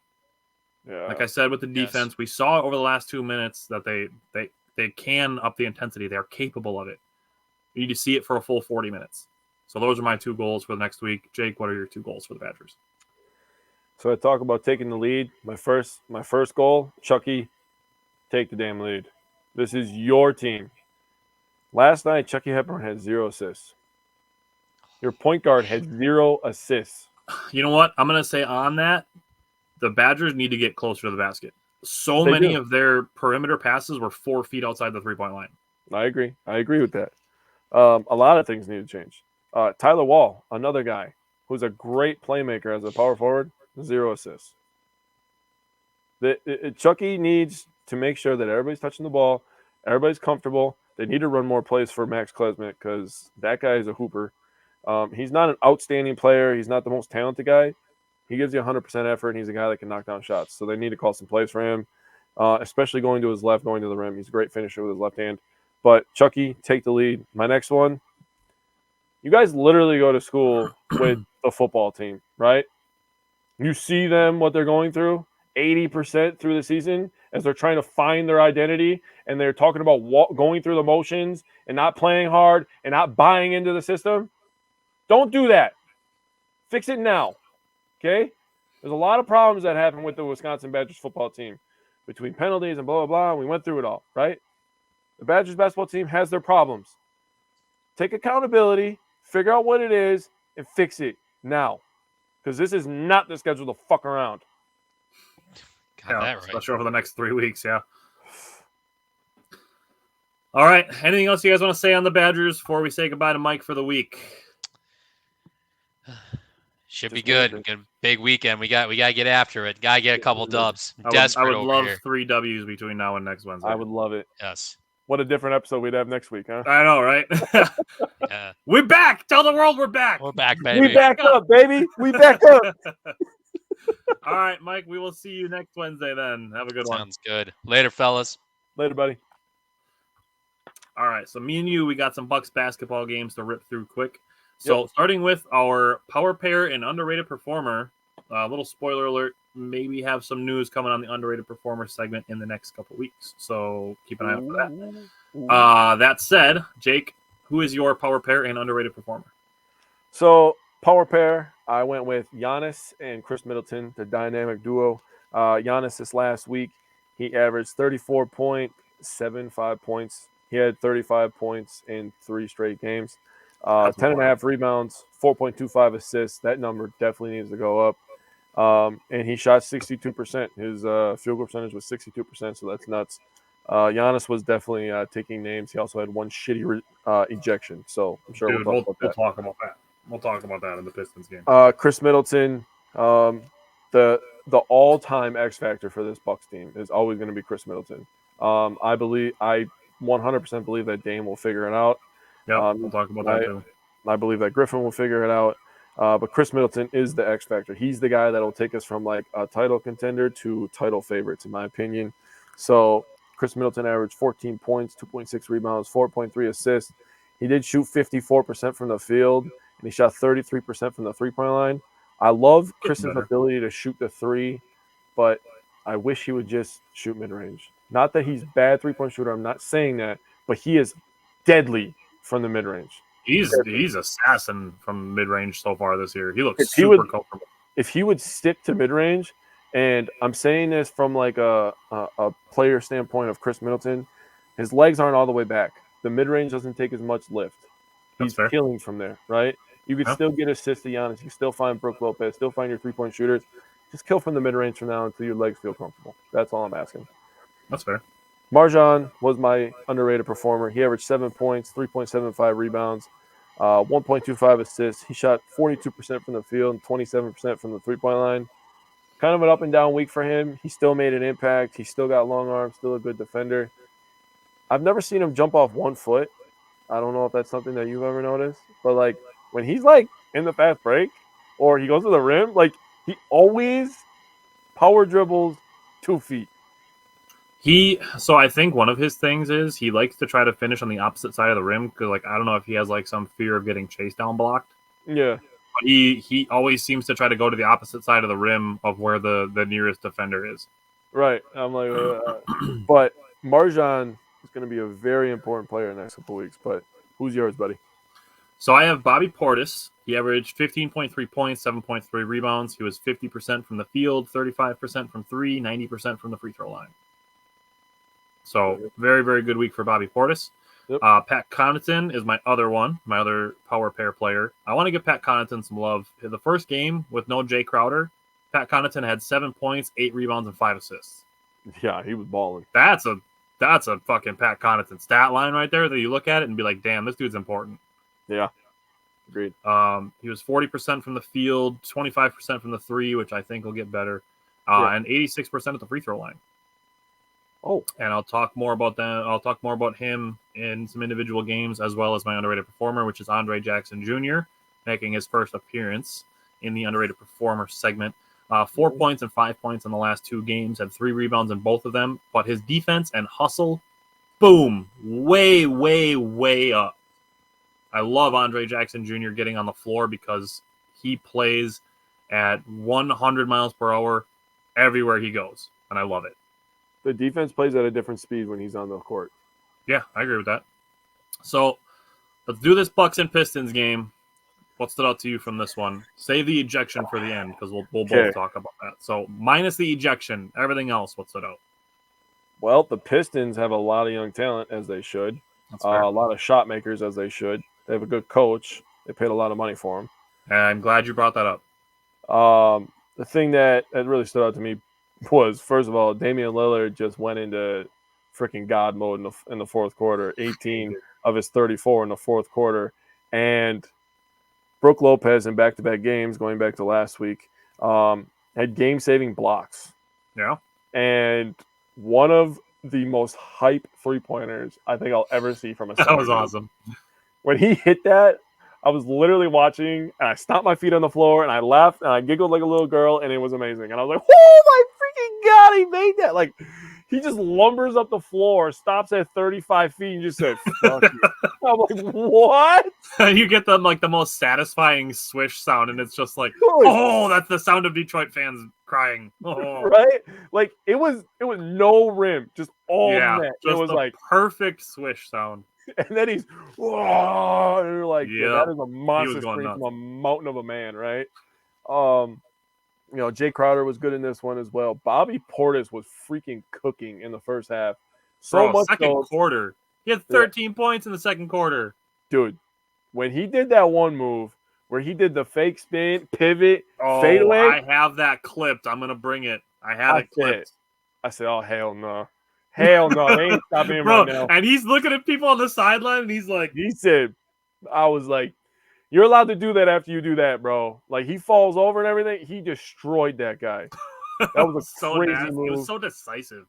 Yeah. Like I said with the defense, we saw over the last 2 minutes that they can up the intensity. They're capable of it. You need to see it for a full 40 minutes. So those are my 2 goals for the next week. Jake, what are your 2 goals for the Badgers? So I talk about taking the lead. My first goal, Chucky, take the damn lead. This is your team. Last night, Chucky Hepburn had 0 assists. Your point guard had 0 assists. You know what? I'm going to say on that, the Badgers need to get closer to the basket. So many of their perimeter passes were 4 feet outside the three-point line. I agree with that. A lot of things need to change. Tyler Wall, another guy who's a great playmaker as a power forward, 0 assists. Chucky needs to make sure that everybody's touching the ball, everybody's comfortable. They need to run more plays for Max Klesmit because that guy is a hooper. He's not an outstanding player. He's not the most talented guy. He gives you 100% effort, and he's a guy that can knock down shots. So they need to call some plays for him, especially going to his left, going to the rim. He's a great finisher with his left hand. But Chucky, take the lead. My next one, you guys literally go to school with the football team, right? You see them, what they're going through, 80% through the season as they're trying to find their identity, and they're talking about going through the motions and not playing hard and not buying into the system. Don't do that. Fix it now, okay? There's a lot of problems that happen with the Wisconsin Badgers football team between penalties and blah, blah, blah. We went through it all, right? The Badgers basketball team has their problems. Take accountability, figure out what it is, and fix it now. Because this is not the schedule to fuck around. Got that right. Especially over the next 3 weeks, yeah. All right. Anything else you guys want to say on the Badgers before we say goodbye to Mike for the week? Should be good. Good big weekend. We got to get after it. Got to get a couple dubs. I would love 3 W's between now and next Wednesday. I would love it. Yes. What a different episode we'd have next week, huh? I know, right? Yeah. We're back. Tell the world we're back. We're back, baby. We back up, baby. We back up. All right, Mike, we will see you next Wednesday then. Have a good one. Sounds good. Later, fellas. Later, buddy. All right, so me and you, we got some Bucks basketball games to rip through quick. So starting with our power pair and underrated performer, a little spoiler alert, maybe have some news coming on the underrated performer segment in the next couple weeks. So keep an eye out for that. That said, Jake, who is your power pair and underrated performer? So power pair, I went with Giannis and Chris Middleton, the dynamic duo. Giannis this last week, he averaged 34.75 points. He had 35 points in 3 straight games. 10.5 rebounds, 4.25 assists. That number definitely needs to go up. And he shot 62%. His field goal percentage was 62%, so that's nuts. Giannis was definitely taking names. He also had 1 shitty ejection, so I'm sure we'll talk about that. We'll talk about that in the Pistons game. Chris Middleton, the all-time X factor for this Bucks team is always going to be Chris Middleton. I 100% believe that Dame will figure it out. Yeah, we'll talk about that too. I believe that Griffin will figure it out. But Chris Middleton is the X factor. He's the guy that will take us from like a title contender to title favorites, in my opinion. So Chris Middleton averaged 14 points, 2.6 rebounds, 4.3 assists. He did shoot 54% from the field, and he shot 33% from the three-point line. I love Chris's ability to shoot the three, but I wish he would just shoot mid-range. Not that he's bad three-point shooter. I'm not saying that, but he is deadly from the mid-range. He's assassin from mid-range so far this year. He looks If super comfortable. If he would stick to mid-range, and I'm saying this from like a player standpoint of Chris Middleton, his legs aren't all the way back. The mid-range doesn't take as much lift. He's killing from there, right? You could still get assists to Giannis. You can still find Brook Lopez, still find your three-point shooters. Just kill from the mid-range from now until your legs feel comfortable. That's all I'm asking. That's fair. Marjan was my underrated performer. He averaged 7 points, 3.75 rebounds, 1.25 assists. He shot 42% from the field and 27% from the three-point line. Kind of an up and down week for him. He still made an impact. He still got long arms, still a good defender. I've never seen him jump off 1 foot. I don't know if that's something that you've ever noticed, but like when he's like in the fast break or he goes to the rim, like he always power dribbles 2 feet. So I think one of his things is he likes to try to finish on the opposite side of the rim because, like, I don't know if he has like some fear of getting chased down blocked. Yeah. But he always seems to try to go to the opposite side of the rim of where the nearest defender is. Right. I'm like, but Marjan is going to be a very important player in the next couple of weeks. But who's yours, buddy? So I have Bobby Portis. He averaged 15.3 points, 7.3 rebounds. He was 50% from the field, 35% from three, 90% from the free throw line. So very, very good week for Bobby Portis. Yep. Pat Connaughton is my other one, my other power pair player. I want to give Pat Connaughton some love. The first game with no Jay Crowder, Pat Connaughton had 7 points, 8 rebounds, and 5 assists. Yeah, he was balling. That's a fucking Pat Connaughton stat line right there that you look at it and be like, damn, this dude's important. Yeah, agreed. He was 40% from the field, 25% from the three, which I think will get better, and 86% at the free throw line. Oh, and I'll talk more about that. I'll talk more about him in some individual games, as well as my underrated performer, which is Andre Jackson Jr., making his first appearance in the underrated performer segment. 4 points and 5 points in the last 2 games, had 3 rebounds in both of them. But his defense and hustle, boom, way, way, way up. I love Andre Jackson Jr. getting on the floor because he plays at 100 miles per hour everywhere he goes, and I love it. The defense plays at a different speed when he's on the court. Yeah, I agree with that. So let's do this Bucks and Pistons game. What stood out to you from this one? Save the ejection for the end because we'll both talk about that. So minus the ejection, everything else, what stood out? Well, the Pistons have a lot of young talent, as they should. A lot of shot makers, as they should. They have a good coach. They paid a lot of money for him. And I'm glad you brought that up. The thing that really stood out to me was, first of all, Damian Lillard just went into freaking God mode in the fourth quarter. 18 of his 34 in the fourth quarter. And Brook Lopez in back-to-back games, going back to last week, had game-saving blocks. Yeah. And one of the most hype three-pointers I think I'll ever see from a center. That was awesome. When he hit that, I was literally watching, and I stomped my feet on the floor, and I laughed, and I giggled like a little girl, and it was amazing. And I was like, oh, my freaking God, he made that. Like, he just lumbers up the floor, stops at 35 feet, and just said, fuck you. I'm like, what? You get the most satisfying swish sound, and it's just like, oh, that's the sound of Detroit fans crying. Oh. Right? Like, it was no rim, just all net. Just it was like perfect swish sound. And then he's, whoa, and you're like, that is a monster scream nuts. from a mountain of a man, right? Jay Crowder was good in this one as well. Bobby Portis was freaking cooking in the first half. Second quarter. He had 13 points in the second quarter. Dude, when he did that one move where he did the fake spin, pivot, fadeaway. I have that clipped. I'm going to bring it. I have it clipped. I said, oh, hell no. Hell no, they ain't stopping him right now. And he's looking at people on the sideline, and he's like... He said, I was like, you're allowed to do that after you do that, bro. Like, he falls over and everything. He destroyed that guy. That was a crazy move. It was so decisive.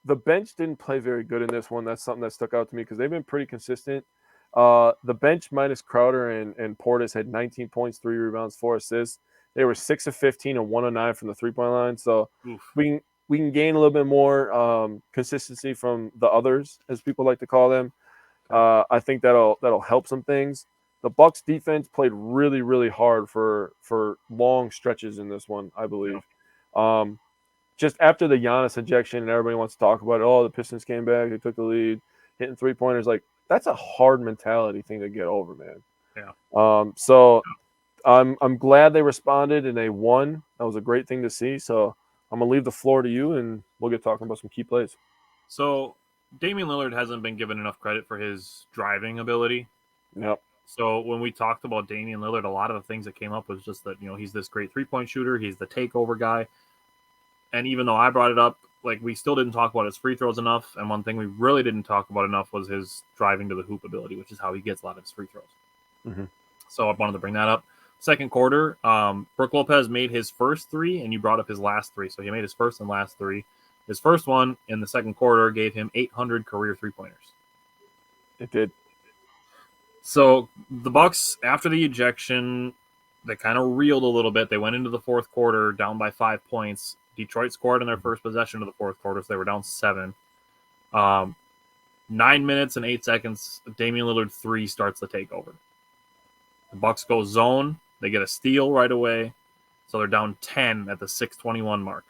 The bench didn't play very good in this one. That's something that stuck out to me because they've been pretty consistent. The bench minus Crowder and Portis had 19 points, 3 rebounds, 4 assists. They were 6 of 15 and 1 of 9 from the 3-point line. So Oof. we can gain a little bit more consistency from the others, as people like to call them. I think that'll help some things. The Bucks defense played really, really hard for long stretches in this one, I believe. Yeah. Just after the Giannis ejection, and everybody wants to talk about it. Oh, the Pistons came back, they took the lead, hitting 3-pointers. Like, that's a hard mentality thing to get over, man. Yeah. So I'm glad they responded and they won. That was a great thing to see. So I'm gonna leave the floor to you, and we'll get talking about some key plays. So Damian Lillard hasn't been given enough credit for his driving ability. Yep. So when we talked about Damian Lillard, a lot of the things that came up was just that, he's this great 3-point shooter. He's the takeover guy. And even though I brought it up, like, we still didn't talk about his free throws enough. And one thing we really didn't talk about enough was his driving to the hoop ability, which is how he gets a lot of his free throws. Mm-hmm. So I wanted to bring that up. Second quarter, Brook Lopez made his first 3, and you brought up his last 3. So he made his first and last 3. His first one in the second quarter gave him 800 career 3-pointers. It did. So the Bucks, after the ejection, they kind of reeled a little bit. They went into the fourth quarter down by 5 points. Detroit scored in their first possession of the fourth quarter, so they were down 7. 9 minutes and 8 seconds, Damian Lillard 3 starts the takeover. The Bucks go zone. They get a steal right away, so they're down 10 at the 6:21 mark.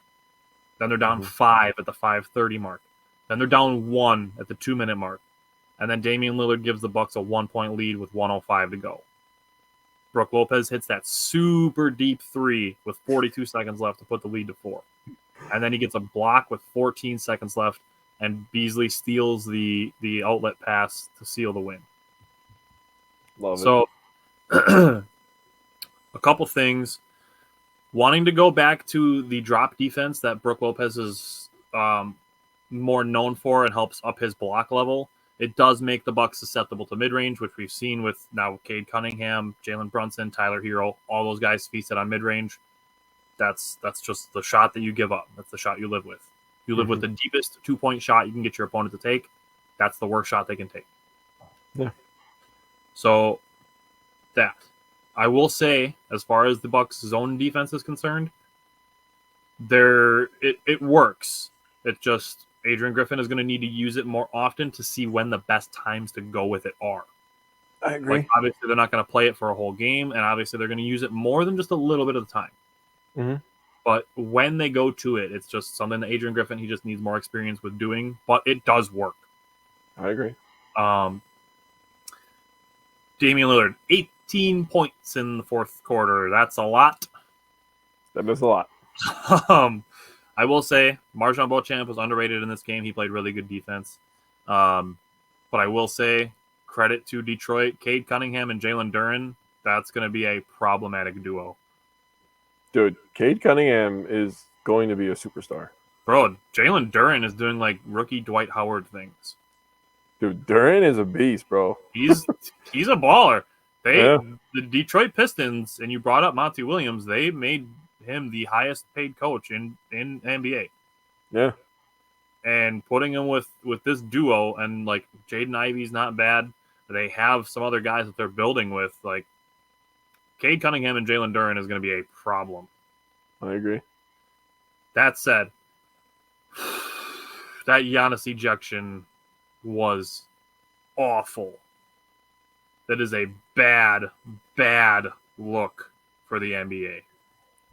Then they're down 5 at the 5:30 mark. Then they're down 1 at the 2-minute mark. And then Damian Lillard gives the Bucks a 1-point lead with 1:05 to go. Brook Lopez hits that super deep 3 with 42 seconds left to put the lead to 4. And then he gets a block with 14 seconds left, and Beasley steals the outlet pass to seal the win. Love it. So, a couple things. Wanting to go back to the drop defense that Brook Lopez is more known for and helps up his block level. It does make the Bucks susceptible to mid-range, which we've seen with now Cade Cunningham, Jalen Brunson, Tyler Hero, all those guys feasted on mid-range. That's just the shot that you give up. That's the shot you live with. You live with the deepest 2-point shot you can get your opponent to take. That's the worst shot they can take. Yeah. So that. I will say, as far as the Bucks' zone defense is concerned, it works. It just Adrian Griffin is going to need to use it more often to see when the best times to go with it are. I agree. Like, obviously, they're not going to play it for a whole game, and obviously, they're going to use it more than just a little bit of the time. Mm-hmm. But when they go to it, it's just something that Adrian Griffin, he just needs more experience with doing, but it does work. I agree. Damian Lillard, 18 points in the fourth quarter. That's a lot. That is a lot. I will say, Marjon Beauchamp was underrated in this game. He played really good defense. But I will say, credit to Detroit, Cade Cunningham and Jalen Duren. That's going to be a problematic duo. Dude, Cade Cunningham is going to be a superstar. Bro, Jalen Duren is doing like rookie Dwight Howard things. Dude, Duren is a beast, bro. He's a baller. The Detroit Pistons, and you brought up Monty Williams, they made him the highest paid coach in NBA. Yeah. And putting him with this duo, and like Jaden Ivey's not bad. They have some other guys that they're building with. Like Cade Cunningham and Jalen Duren is going to be a problem. I agree. That said, that Giannis ejection was awful. That is a bad, bad look for the NBA.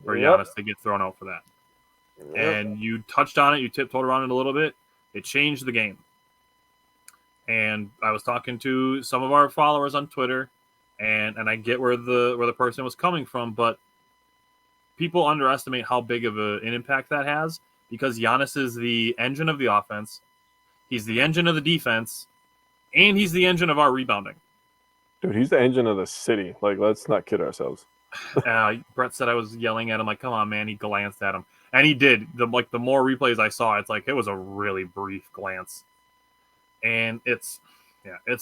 For Giannis to get thrown out for that. Yep. And you touched on it. You tiptoed around it a little bit. It changed the game. And I was talking to some of our followers on Twitter, and I get where the person was coming from, but people underestimate how big of an impact that has, because Giannis is the engine of the offense. He's the engine of the defense, and he's the engine of our rebounding. Dude, he's the engine of the city. Like, let's not kid ourselves. Brett said I was yelling at him. Like, come on, man. He glanced at him. And he did. The more replays I saw, it's like it was a really brief glance. And it's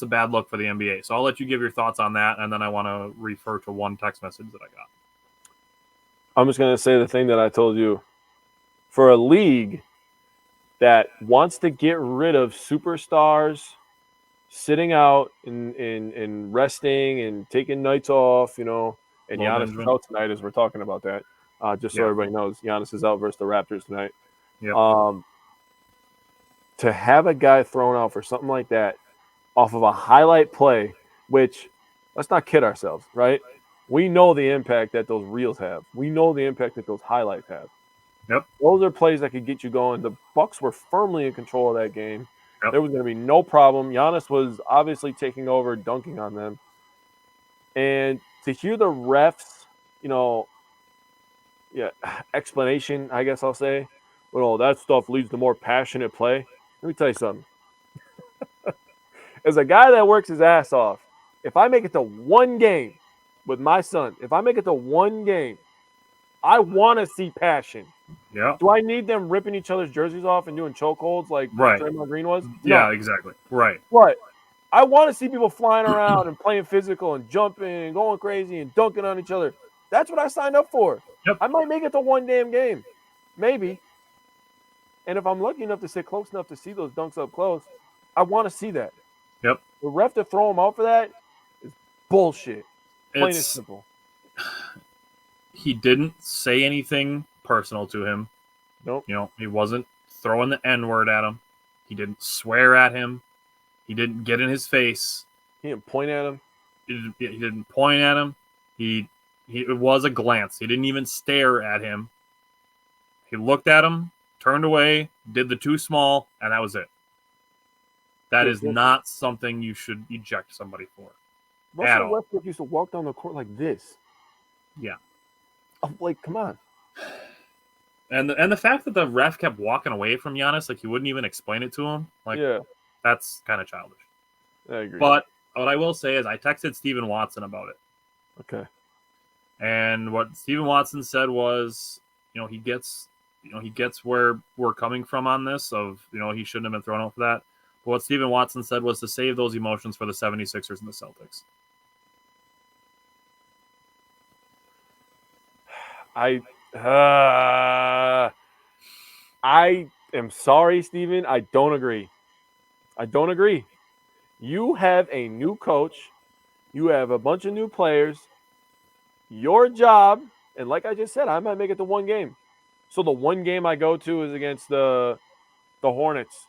a bad look for the NBA. So I'll let you give your thoughts on that, and then I want to refer to one text message that I got. I'm just going to say the thing that I told you. For a league that wants to get rid of superstars sitting out and resting and taking nights off, you know. And Well, Giannis is Benjamin. out tonight as we're talking about that. Just so Yeah. everybody knows, Giannis is out versus the Raptors tonight. Yep. To have a guy thrown out for something like that off of a highlight play, which let's not kid ourselves, right? We know the impact that those reels have. We know the impact that those highlights have. Yep. Those are plays that could get you going. The Bucks were firmly in control of that game. Yep. There was going to be no problem. Giannis was obviously taking over, dunking on them. And to hear the refs, you know, explanation, I guess I'll say, well, that stuff leads to more passionate play. Let me tell you something. As a guy that works his ass off, if I make it to one game with my son, if I make it to one game, I want to see passion. Yeah. Do I need them ripping each other's jerseys off and doing chokeholds like Right. Draymond Green was? Yeah, No. exactly. Right. But I want to see people flying around and playing physical and jumping and going crazy and dunking on each other. That's what I signed up for. Yep. I might make it to one damn game. Maybe. And if I'm lucky enough to sit close enough to see those dunks up close, I want to see that. Yep. The ref to throw him out for that is bullshit. Plain and It's simple. he didn't say anything personal to him. Nope. You know, he wasn't throwing the N-word at him. He didn't swear at him. He didn't get in his face. He didn't point at him. He didn't point at him. It was a glance. He didn't even stare at him. He looked at him, turned away, did the too small, and that was it. That is not something you should eject somebody for. Russell Westbrook used to walk down the court like this. Yeah. I'm like, come on. And the fact that the ref kept walking away from Giannis, like he wouldn't even explain it to him, like that's kind of childish. I agree. But what I will say is I texted Stephen Watson about it. Okay. And what Stephen Watson said was, he gets where we're coming from on this of, he shouldn't have been thrown out for that. But what Stephen Watson said was to save those emotions for the 76ers and the Celtics. I am sorry, Steven. I don't agree. You have a new coach. You have a bunch of new players. Your job, and like I just said, I might make it to one game. So the one game I go to is against the Hornets.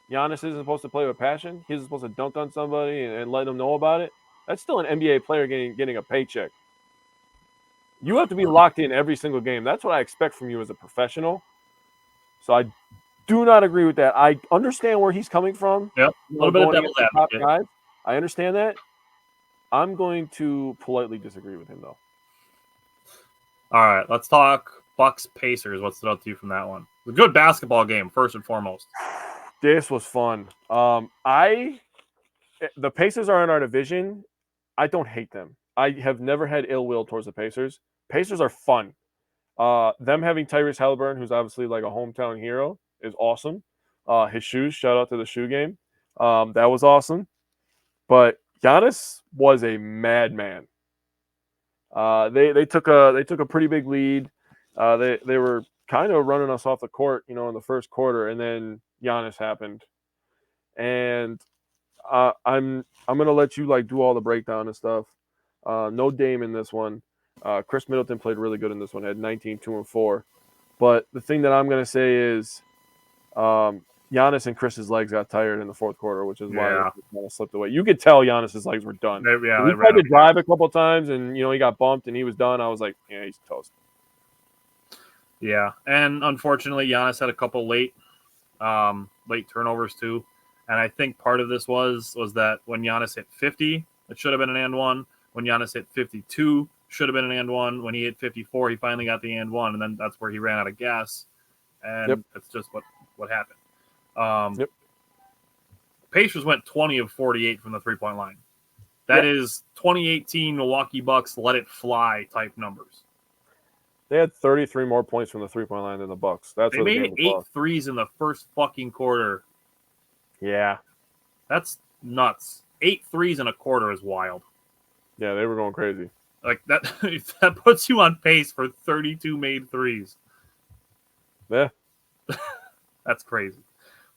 Giannis isn't supposed to play with passion. He's supposed to dunk on somebody and let them know about it. That's still an NBA player getting a paycheck. You have to be locked in every single game. That's what I expect from you as a professional. So I do not agree with that. I understand where he's coming from. Yep. A little bit of devil's advocate. I understand that. I'm going to politely disagree with him, though. All right, let's talk Bucks Pacers. What stood out to you from that one? It was a good basketball game, first and foremost. This was fun. The Pacers are in our division. I don't hate them. I have never had ill will towards the Pacers. Pacers are fun. Them having Tyrese Halliburton, who's obviously like a hometown hero, is awesome. His shoes, shout out to the shoe game. That was awesome. But Giannis was a madman. They took a pretty big lead. They were kind of running us off the court, in the first quarter, and then Giannis happened. And I'm gonna let you do all the breakdown and stuff. No Dame in this one. Chris Middleton played really good in this one. Had 19, 2, and 4. But the thing that I'm gonna say is, Giannis and Chris's legs got tired in the fourth quarter, which is why it kind of slipped away. You could tell Giannis's legs were done. He tried to drive a couple times, and he got bumped, and he was done. I was like, yeah, he's toast. Yeah, and unfortunately, Giannis had a couple late turnovers too. And I think part of this was that when Giannis hit 50, it should have been an and one. When Giannis hit 52, should have been an and one. When he hit 54, he finally got the and one, and then that's where he ran out of gas. And that's just what happened. Pacers went 20 of 48 from the three-point line. That is 2018 Milwaukee Bucks let it fly type numbers. They had 33 more points from the three-point line than the Bucks. They made 8 threes in the first fucking quarter. Yeah. That's nuts. 8 threes in a quarter is wild. Yeah, they were going crazy. Like that puts you on pace for 32 made threes. Yeah. That's crazy.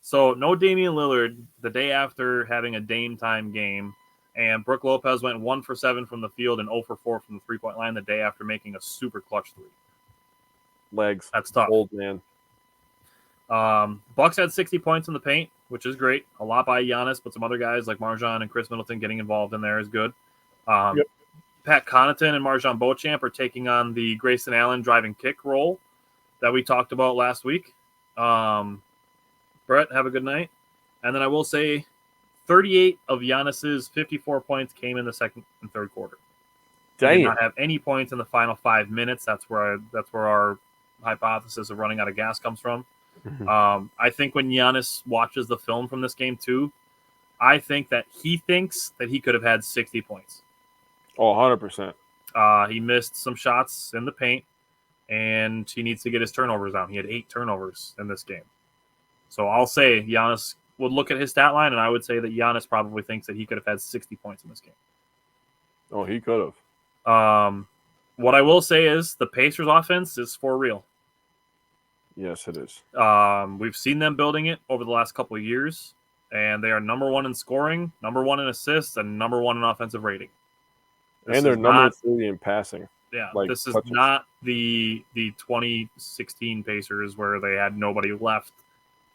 So no Damian Lillard the day after having a Dame time game, and Brook Lopez went 1 for 7 from the field and 0 for 4 from the 3-point line the day after making a super clutch 3. Legs. That's tough. Old man. Bucks had 60 points in the paint, which is great. A lot by Giannis, but some other guys like Marjan and Chris Middleton getting involved in there is good. Yep. Pat Connaughton and Marjan Beauchamp are taking on the Grayson Allen driving kick role that we talked about last week. Brett, have a good night. And then I will say 38 of Giannis's 54 points came in the second and third quarter. He did Damn. not have any points in the final 5 minutes. That's where our hypothesis of running out of gas comes from. I think when Giannis watches the film from this game too, I think that he thinks that he could have had 60 points. Oh, 100%. He missed some shots in the paint, and he needs to get his turnovers down. He had 8 turnovers in this game. So I'll say Giannis would look at his stat line, and I would say that Giannis probably thinks that he could have had 60 points in this game. Oh, he could have. What I will say is the Pacers offense is for real. Yes, it is. We've seen them building it over the last couple of years, and they are number 1 in scoring, number 1 in assists, and number 1 in offensive rating. And they're number 3 in passing. Yeah, like this is touches. not the 2016 Pacers where they had nobody left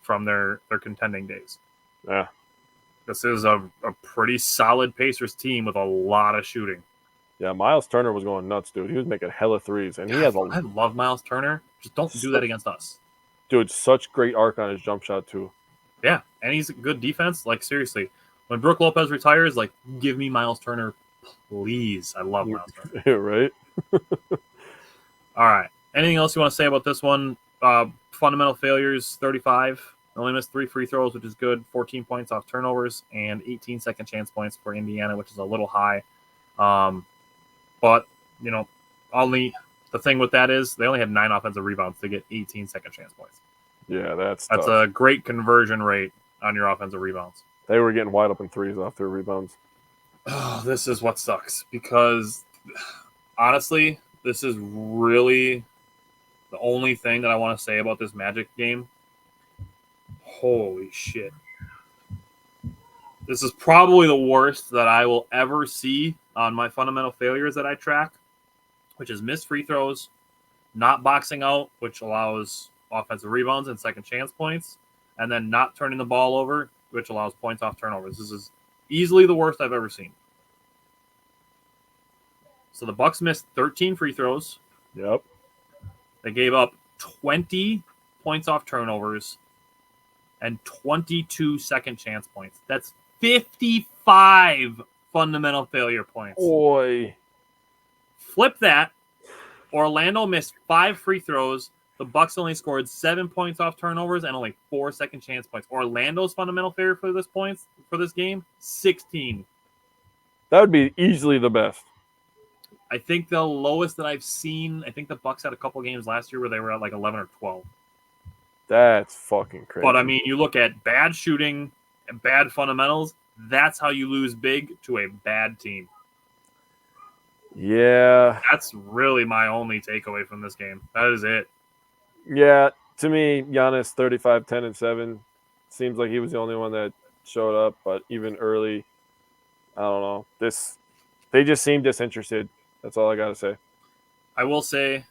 from their contending days. Yeah. This is a pretty solid Pacers team with a lot of shooting. Yeah, Miles Turner was going nuts, dude. He was making hella threes, and he has I love Miles Turner. Just don't do that against us. Dude, such great arc on his jump shot too. Yeah, and he's a good defense. Like, seriously, when Brook Lopez retires, like, give me Miles Turner, please. I love Miles Turner. Yeah, right? All right. Anything else you want to say about this one? Fundamental failures, 35. Only missed 3 free throws, which is good. 14 points off turnovers and 18 second chance points for Indiana, which is a little high. But, the thing with that is they only had 9 offensive rebounds to get 18 second chance points. Yeah, that's tough. A great conversion rate on your offensive rebounds. They were getting wide open threes off their rebounds. Oh, this is what sucks because, honestly, this is really the only thing that I want to say about this Magic game. Holy shit. This is probably the worst that I will ever see on my fundamental failures that I track, which is missed free throws, not boxing out, which allows offensive rebounds and second chance points, and then not turning the ball over, which allows points off turnovers. This is easily the worst I've ever seen. So the Bucks missed 13 free throws. Yep. They gave up 20 points off turnovers and 22 second chance points. That's 55 fundamental failure points. Boy. Flip that. Orlando missed 5 free throws. The Bucks only scored 7 points off turnovers and only 4 second chance points. Orlando's fundamental failure for this game, 16. That would be easily the best. I think the lowest that I've seen, I think the Bucks had a couple games last year where they were at like 11 or 12. That's fucking crazy. But, I mean, you look at bad shooting and bad fundamentals, that's how you lose big to a bad team. Yeah. That's really my only takeaway from this game. That is it. Yeah, to me, Giannis 35, 10, and 7 seems like he was the only one that showed up, but even early, I don't know. They just seem disinterested. That's all I got to say. I will say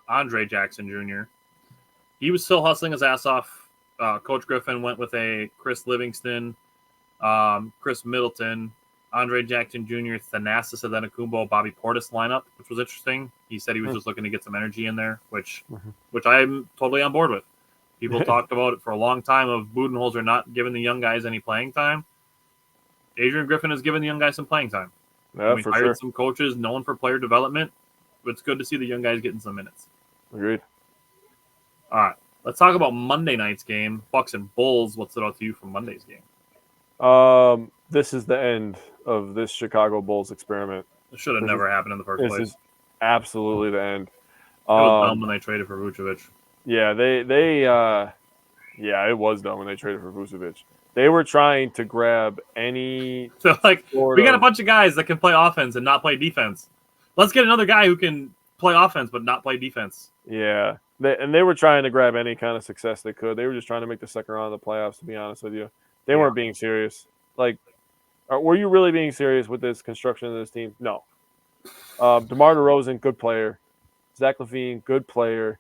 Andre Jackson Jr., he was still hustling his ass off. Coach Griffin went with a Chris Livingston, Chris Middleton, Andre Jackson Jr., Thanasis Adetokounmpo, Bobby Portis lineup, which was interesting. He said he was just looking to get some energy in there, which I'm totally on board with. People talked about it for a long time of Budenholzer not giving the young guys any playing time. Adrian Griffin has given the young guys some playing time. Yeah, we for hired sure. some coaches known for player development. But it's good to see the young guys getting some minutes. Agreed. All right. Let's talk about Monday night's game. Bucks and Bulls. What stood out to you from Monday's game? This is the end of this Chicago Bulls experiment. It should have never happened in the first This place. is absolutely the end. It was dumb when they traded for Vucevic. Yeah, it was dumb when they traded for Vucevic. They were trying to grab any. So, we got a bunch of guys that can play offense and not play defense. Let's get another guy who can play offense but not play defense. Yeah. They were trying to grab any kind of success they could. They were just trying to make the second round of the playoffs, to be honest with you. They weren't being serious. Like, were you really being serious with this construction of this team? No. DeMar DeRozan, good player. Zach LaVine, good player.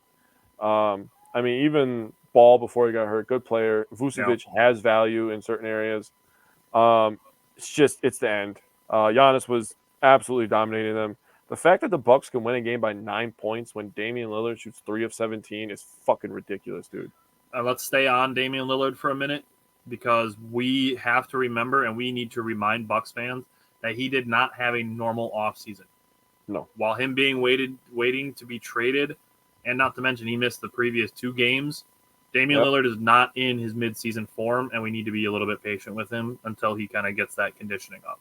I mean, even Ball before he got hurt, good player. Vucevic has value in certain areas. It's the end. Giannis was absolutely dominating them. The fact that the Bucks can win a game by 9 points when Damian Lillard shoots 3 of 17 is fucking ridiculous, dude. Let's stay on Damian Lillard for a minute because we have to remember and we need to remind Bucks fans that he did not have a normal offseason. No. While him being waiting to be traded, and not to mention he missed the previous 2 games, Damian Lillard is not in his midseason form, and we need to be a little bit patient with him until he kind of gets that conditioning up.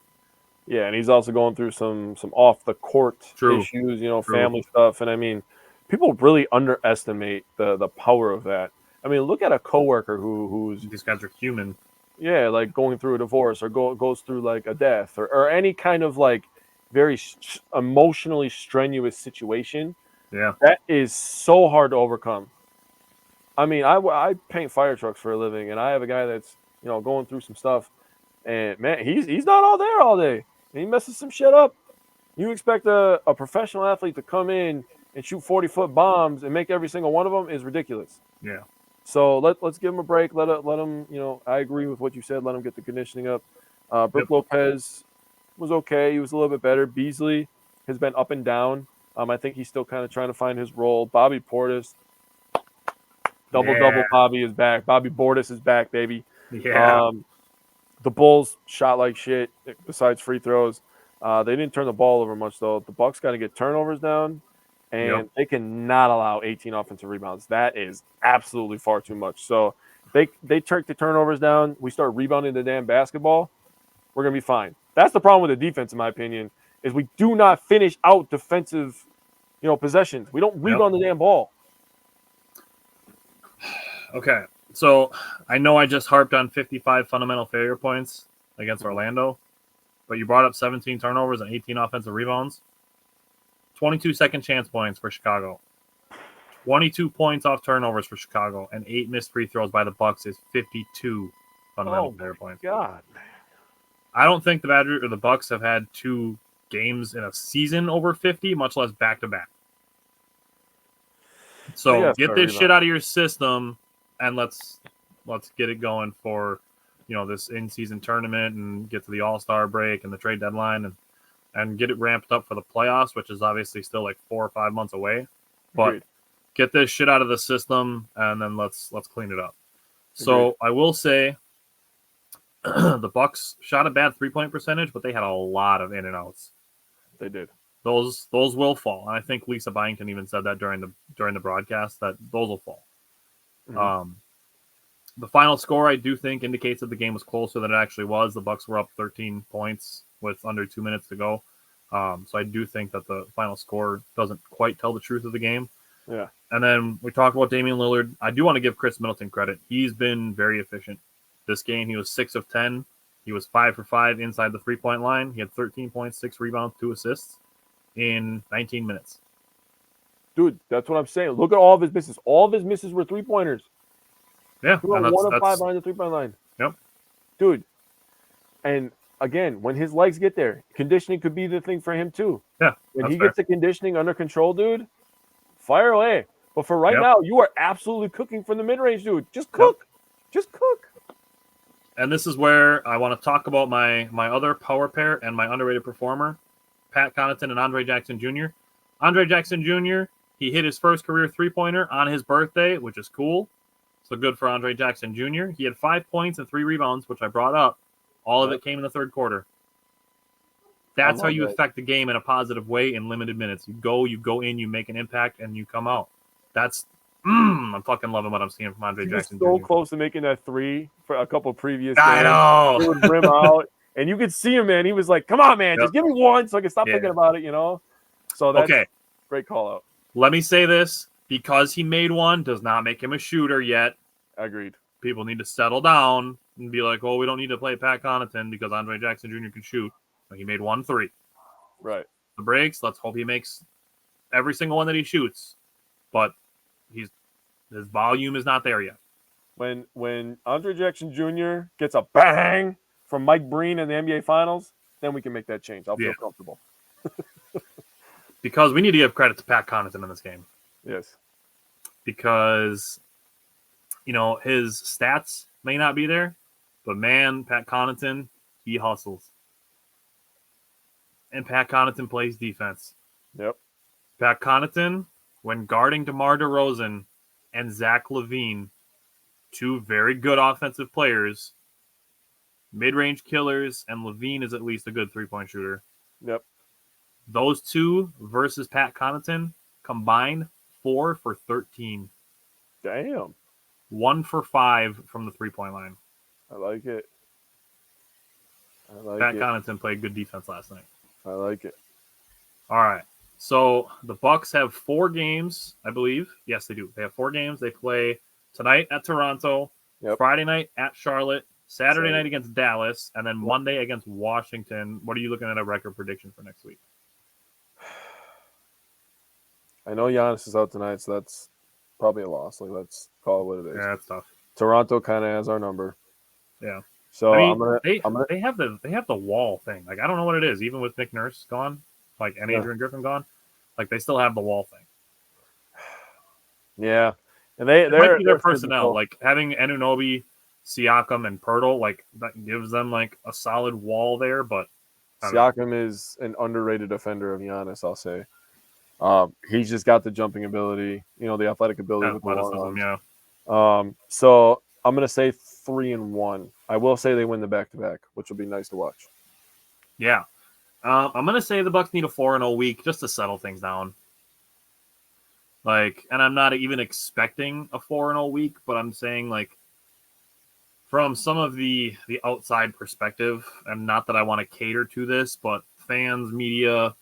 Yeah, and he's also going through some off the court issues, family stuff. And I mean, people really underestimate the power of that. I mean, look at a coworker who's these guys are human. Yeah, like going through a divorce or goes through like a death or any kind of like very emotionally strenuous situation. Yeah, that is so hard to overcome. I mean, I paint fire trucks for a living, and I have a guy that's going through some stuff, and man, he's not all there all day. And he messes some shit up. You expect a professional athlete to come in and shoot 40-foot bombs and make every single one of them is ridiculous. Yeah. So let's give him a break. Let him. I agree with what you said. Let him get the conditioning up. Brook Lopez was okay. He was a little bit better. Beasley has been up and down. I think he's still kind of trying to find his role. Bobby Portis, double. Bobby is back. Bobby Portis is back, baby. Yeah. The Bulls shot like shit. Besides free throws, they didn't turn the ball over much though. The Bucks got to get turnovers down, and they cannot allow 18 offensive rebounds. That is absolutely far too much. So they turn the turnovers down. We start rebounding the damn basketball. We're gonna be fine. That's the problem with the defense, in my opinion, is we do not finish out defensive, possessions. We don't rebound the damn ball. Okay, so I know I just harped on 55 fundamental failure points against Orlando, but you brought up 17 turnovers and 18 offensive rebounds. 22 second chance points for Chicago. 22 points off turnovers for Chicago, and 8 missed free throws by the Bucks is 52 fundamental failure points. God, man. I don't think the Bucks have had 2 games in a season over 50, much less back-to-back. So get this shit out of your system, and let's get it going for this in-season tournament and get to the All-Star break and the trade deadline and get it ramped up for the playoffs, which is obviously still like 4 or 5 months away. But Agreed. Get this shit out of the system, and then let's clean it up. So I will say the Bucks shot a bad 3-point percentage, but they had a lot of in and outs. They did. Those will fall. And I think Lisa Byington even said that during the broadcast that those will fall. Mm-hmm. The final score, I do think, indicates that the game was closer than it actually was. The Bucks were up 13 points with under 2 minutes to go. So I do think that the final score doesn't quite tell the truth of the game. Yeah. And then we talked about Damian Lillard. I do want to give Chris Middleton credit. He's been very efficient. This game, he was 6 of 10. He was 5 for 5 inside the 3-point line. He had 13 points, 6 rebounds, 2 assists in 19 minutes. Dude, that's what I'm saying. Look at all of his misses. All of his misses were 3-pointers. Yeah. He went 1 of 5 behind the 3-point line. Yep. Dude. And again, when his legs get there, conditioning could be the thing for him too. Yeah. When he gets the conditioning under control, dude, fire away. But for right now, you are absolutely cooking from the mid-range, dude. Just cook. Just cook. And this is where I want to talk about my other power pair and my underrated performer, Pat Connaughton and Andre Jackson Jr. Andre Jackson Jr., he hit his first career 3-pointer on his birthday, which is cool. So good for Andre Jackson Jr. He had 5 points and 3 rebounds, which I brought up. All of it came in the third quarter. That's how you affect the game in a positive way in limited minutes. You go in, you make an impact, and you come out. That's I'm fucking loving what I'm seeing from Andre Jackson Jr. So close to making that 3 for a couple of previous games. I know. It would rim out, and you could see him, man. He was like, "Come on, man, just give me one, so I can stop thinking about it." So that's great call out. Let me say this: because he made one, does not make him a shooter yet. Agreed. People need to settle down and be like, "Oh, we don't need to play Pat Connaughton because Andre Jackson Jr. can shoot." But he made 1 3. Right. The breaks. Let's hope he makes every single one that he shoots, but his volume is not there yet. When Andre Jackson Jr. gets a bang from Mike Breen in the NBA Finals, then we can make that change. I'll feel comfortable. Because we need to give credit to Pat Connaughton in this game. Yes. Because, his stats may not be there, but man, Pat Connaughton, he hustles. And Pat Connaughton plays defense. Yep. Pat Connaughton, when guarding DeMar DeRozan and Zach LaVine, two very good offensive players, mid-range killers, and LaVine is at least a good three-point shooter. Yep. Those two versus Pat Connaughton combined 4 for 13. Damn. 1 for 5 from the three-point line. I like it. Pat Connaughton played good defense last night. I like it. All right. So the Bucks have 4 games, I believe. Yes, they do. They have 4 games. They play tonight at Toronto, Friday night at Charlotte, Saturday night against Dallas, and then Monday against Washington. What are you looking at a record prediction for next week? I know Giannis is out tonight, so that's probably a loss. Like, let's call it what it is. Yeah, that's tough. Toronto kind of has our number. Yeah. So I mean, they have the wall thing. Like, I don't know what it is. Even with Nick Nurse gone, and Adrian Griffin gone, they still have the wall thing. Yeah, and it might be their physical. personnel. Like having Anunoby, Siakam, and Pirtle, that gives them a solid wall there. But Siakam is an underrated defender of Giannis, I'll say. He's just got the jumping ability, the athletic ability with the long arms. So I'm gonna say 3-1. I will say they win the back-to-back, which will be nice to watch. Yeah, I'm gonna say the Bucks need a 4-0 week just to settle things down. And I'm not even expecting a 4-0 week, but I'm saying from some of the outside perspective, and not that I want to cater to this, but fans, media,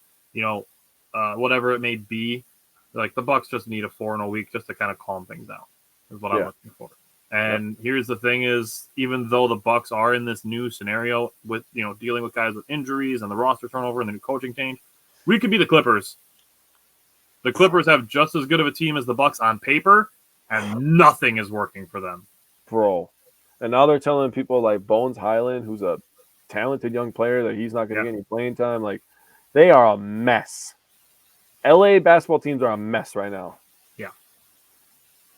whatever it may be, the Bucks just need a 4-0 week just to kind of calm things down. Is what I'm looking for. And here's the thing: is even though the Bucks are in this new scenario with dealing with guys with injuries and the roster turnover and the new coaching change, we could be the Clippers. The Clippers have just as good of a team as the Bucks on paper, and nothing is working for them. Bro. And now they're telling people like Bones Highland, who's a talented young player, that he's not going to get any playing time. They are a mess. LA basketball teams are a mess right now. Yeah.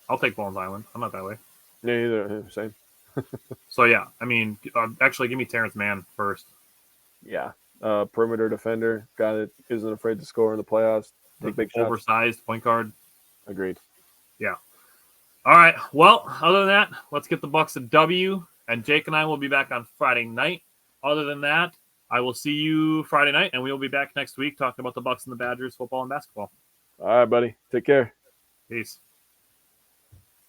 I'll take Bones Island. I'm not that way. Yeah, either. Same. So, yeah. I mean, actually, give me Terrence Mann first. Yeah. Perimeter defender, guy that isn't afraid to score in the playoffs. Take big shots. Oversized point guard. Agreed. Yeah. All right. Well, other than that, let's get the Bucks a W. And Jake and I will be back on Friday night. Other than that, I will see you Friday night, and we will be back next week talking about the Bucks and the Badgers, football and basketball. All right, buddy. Take care. Peace.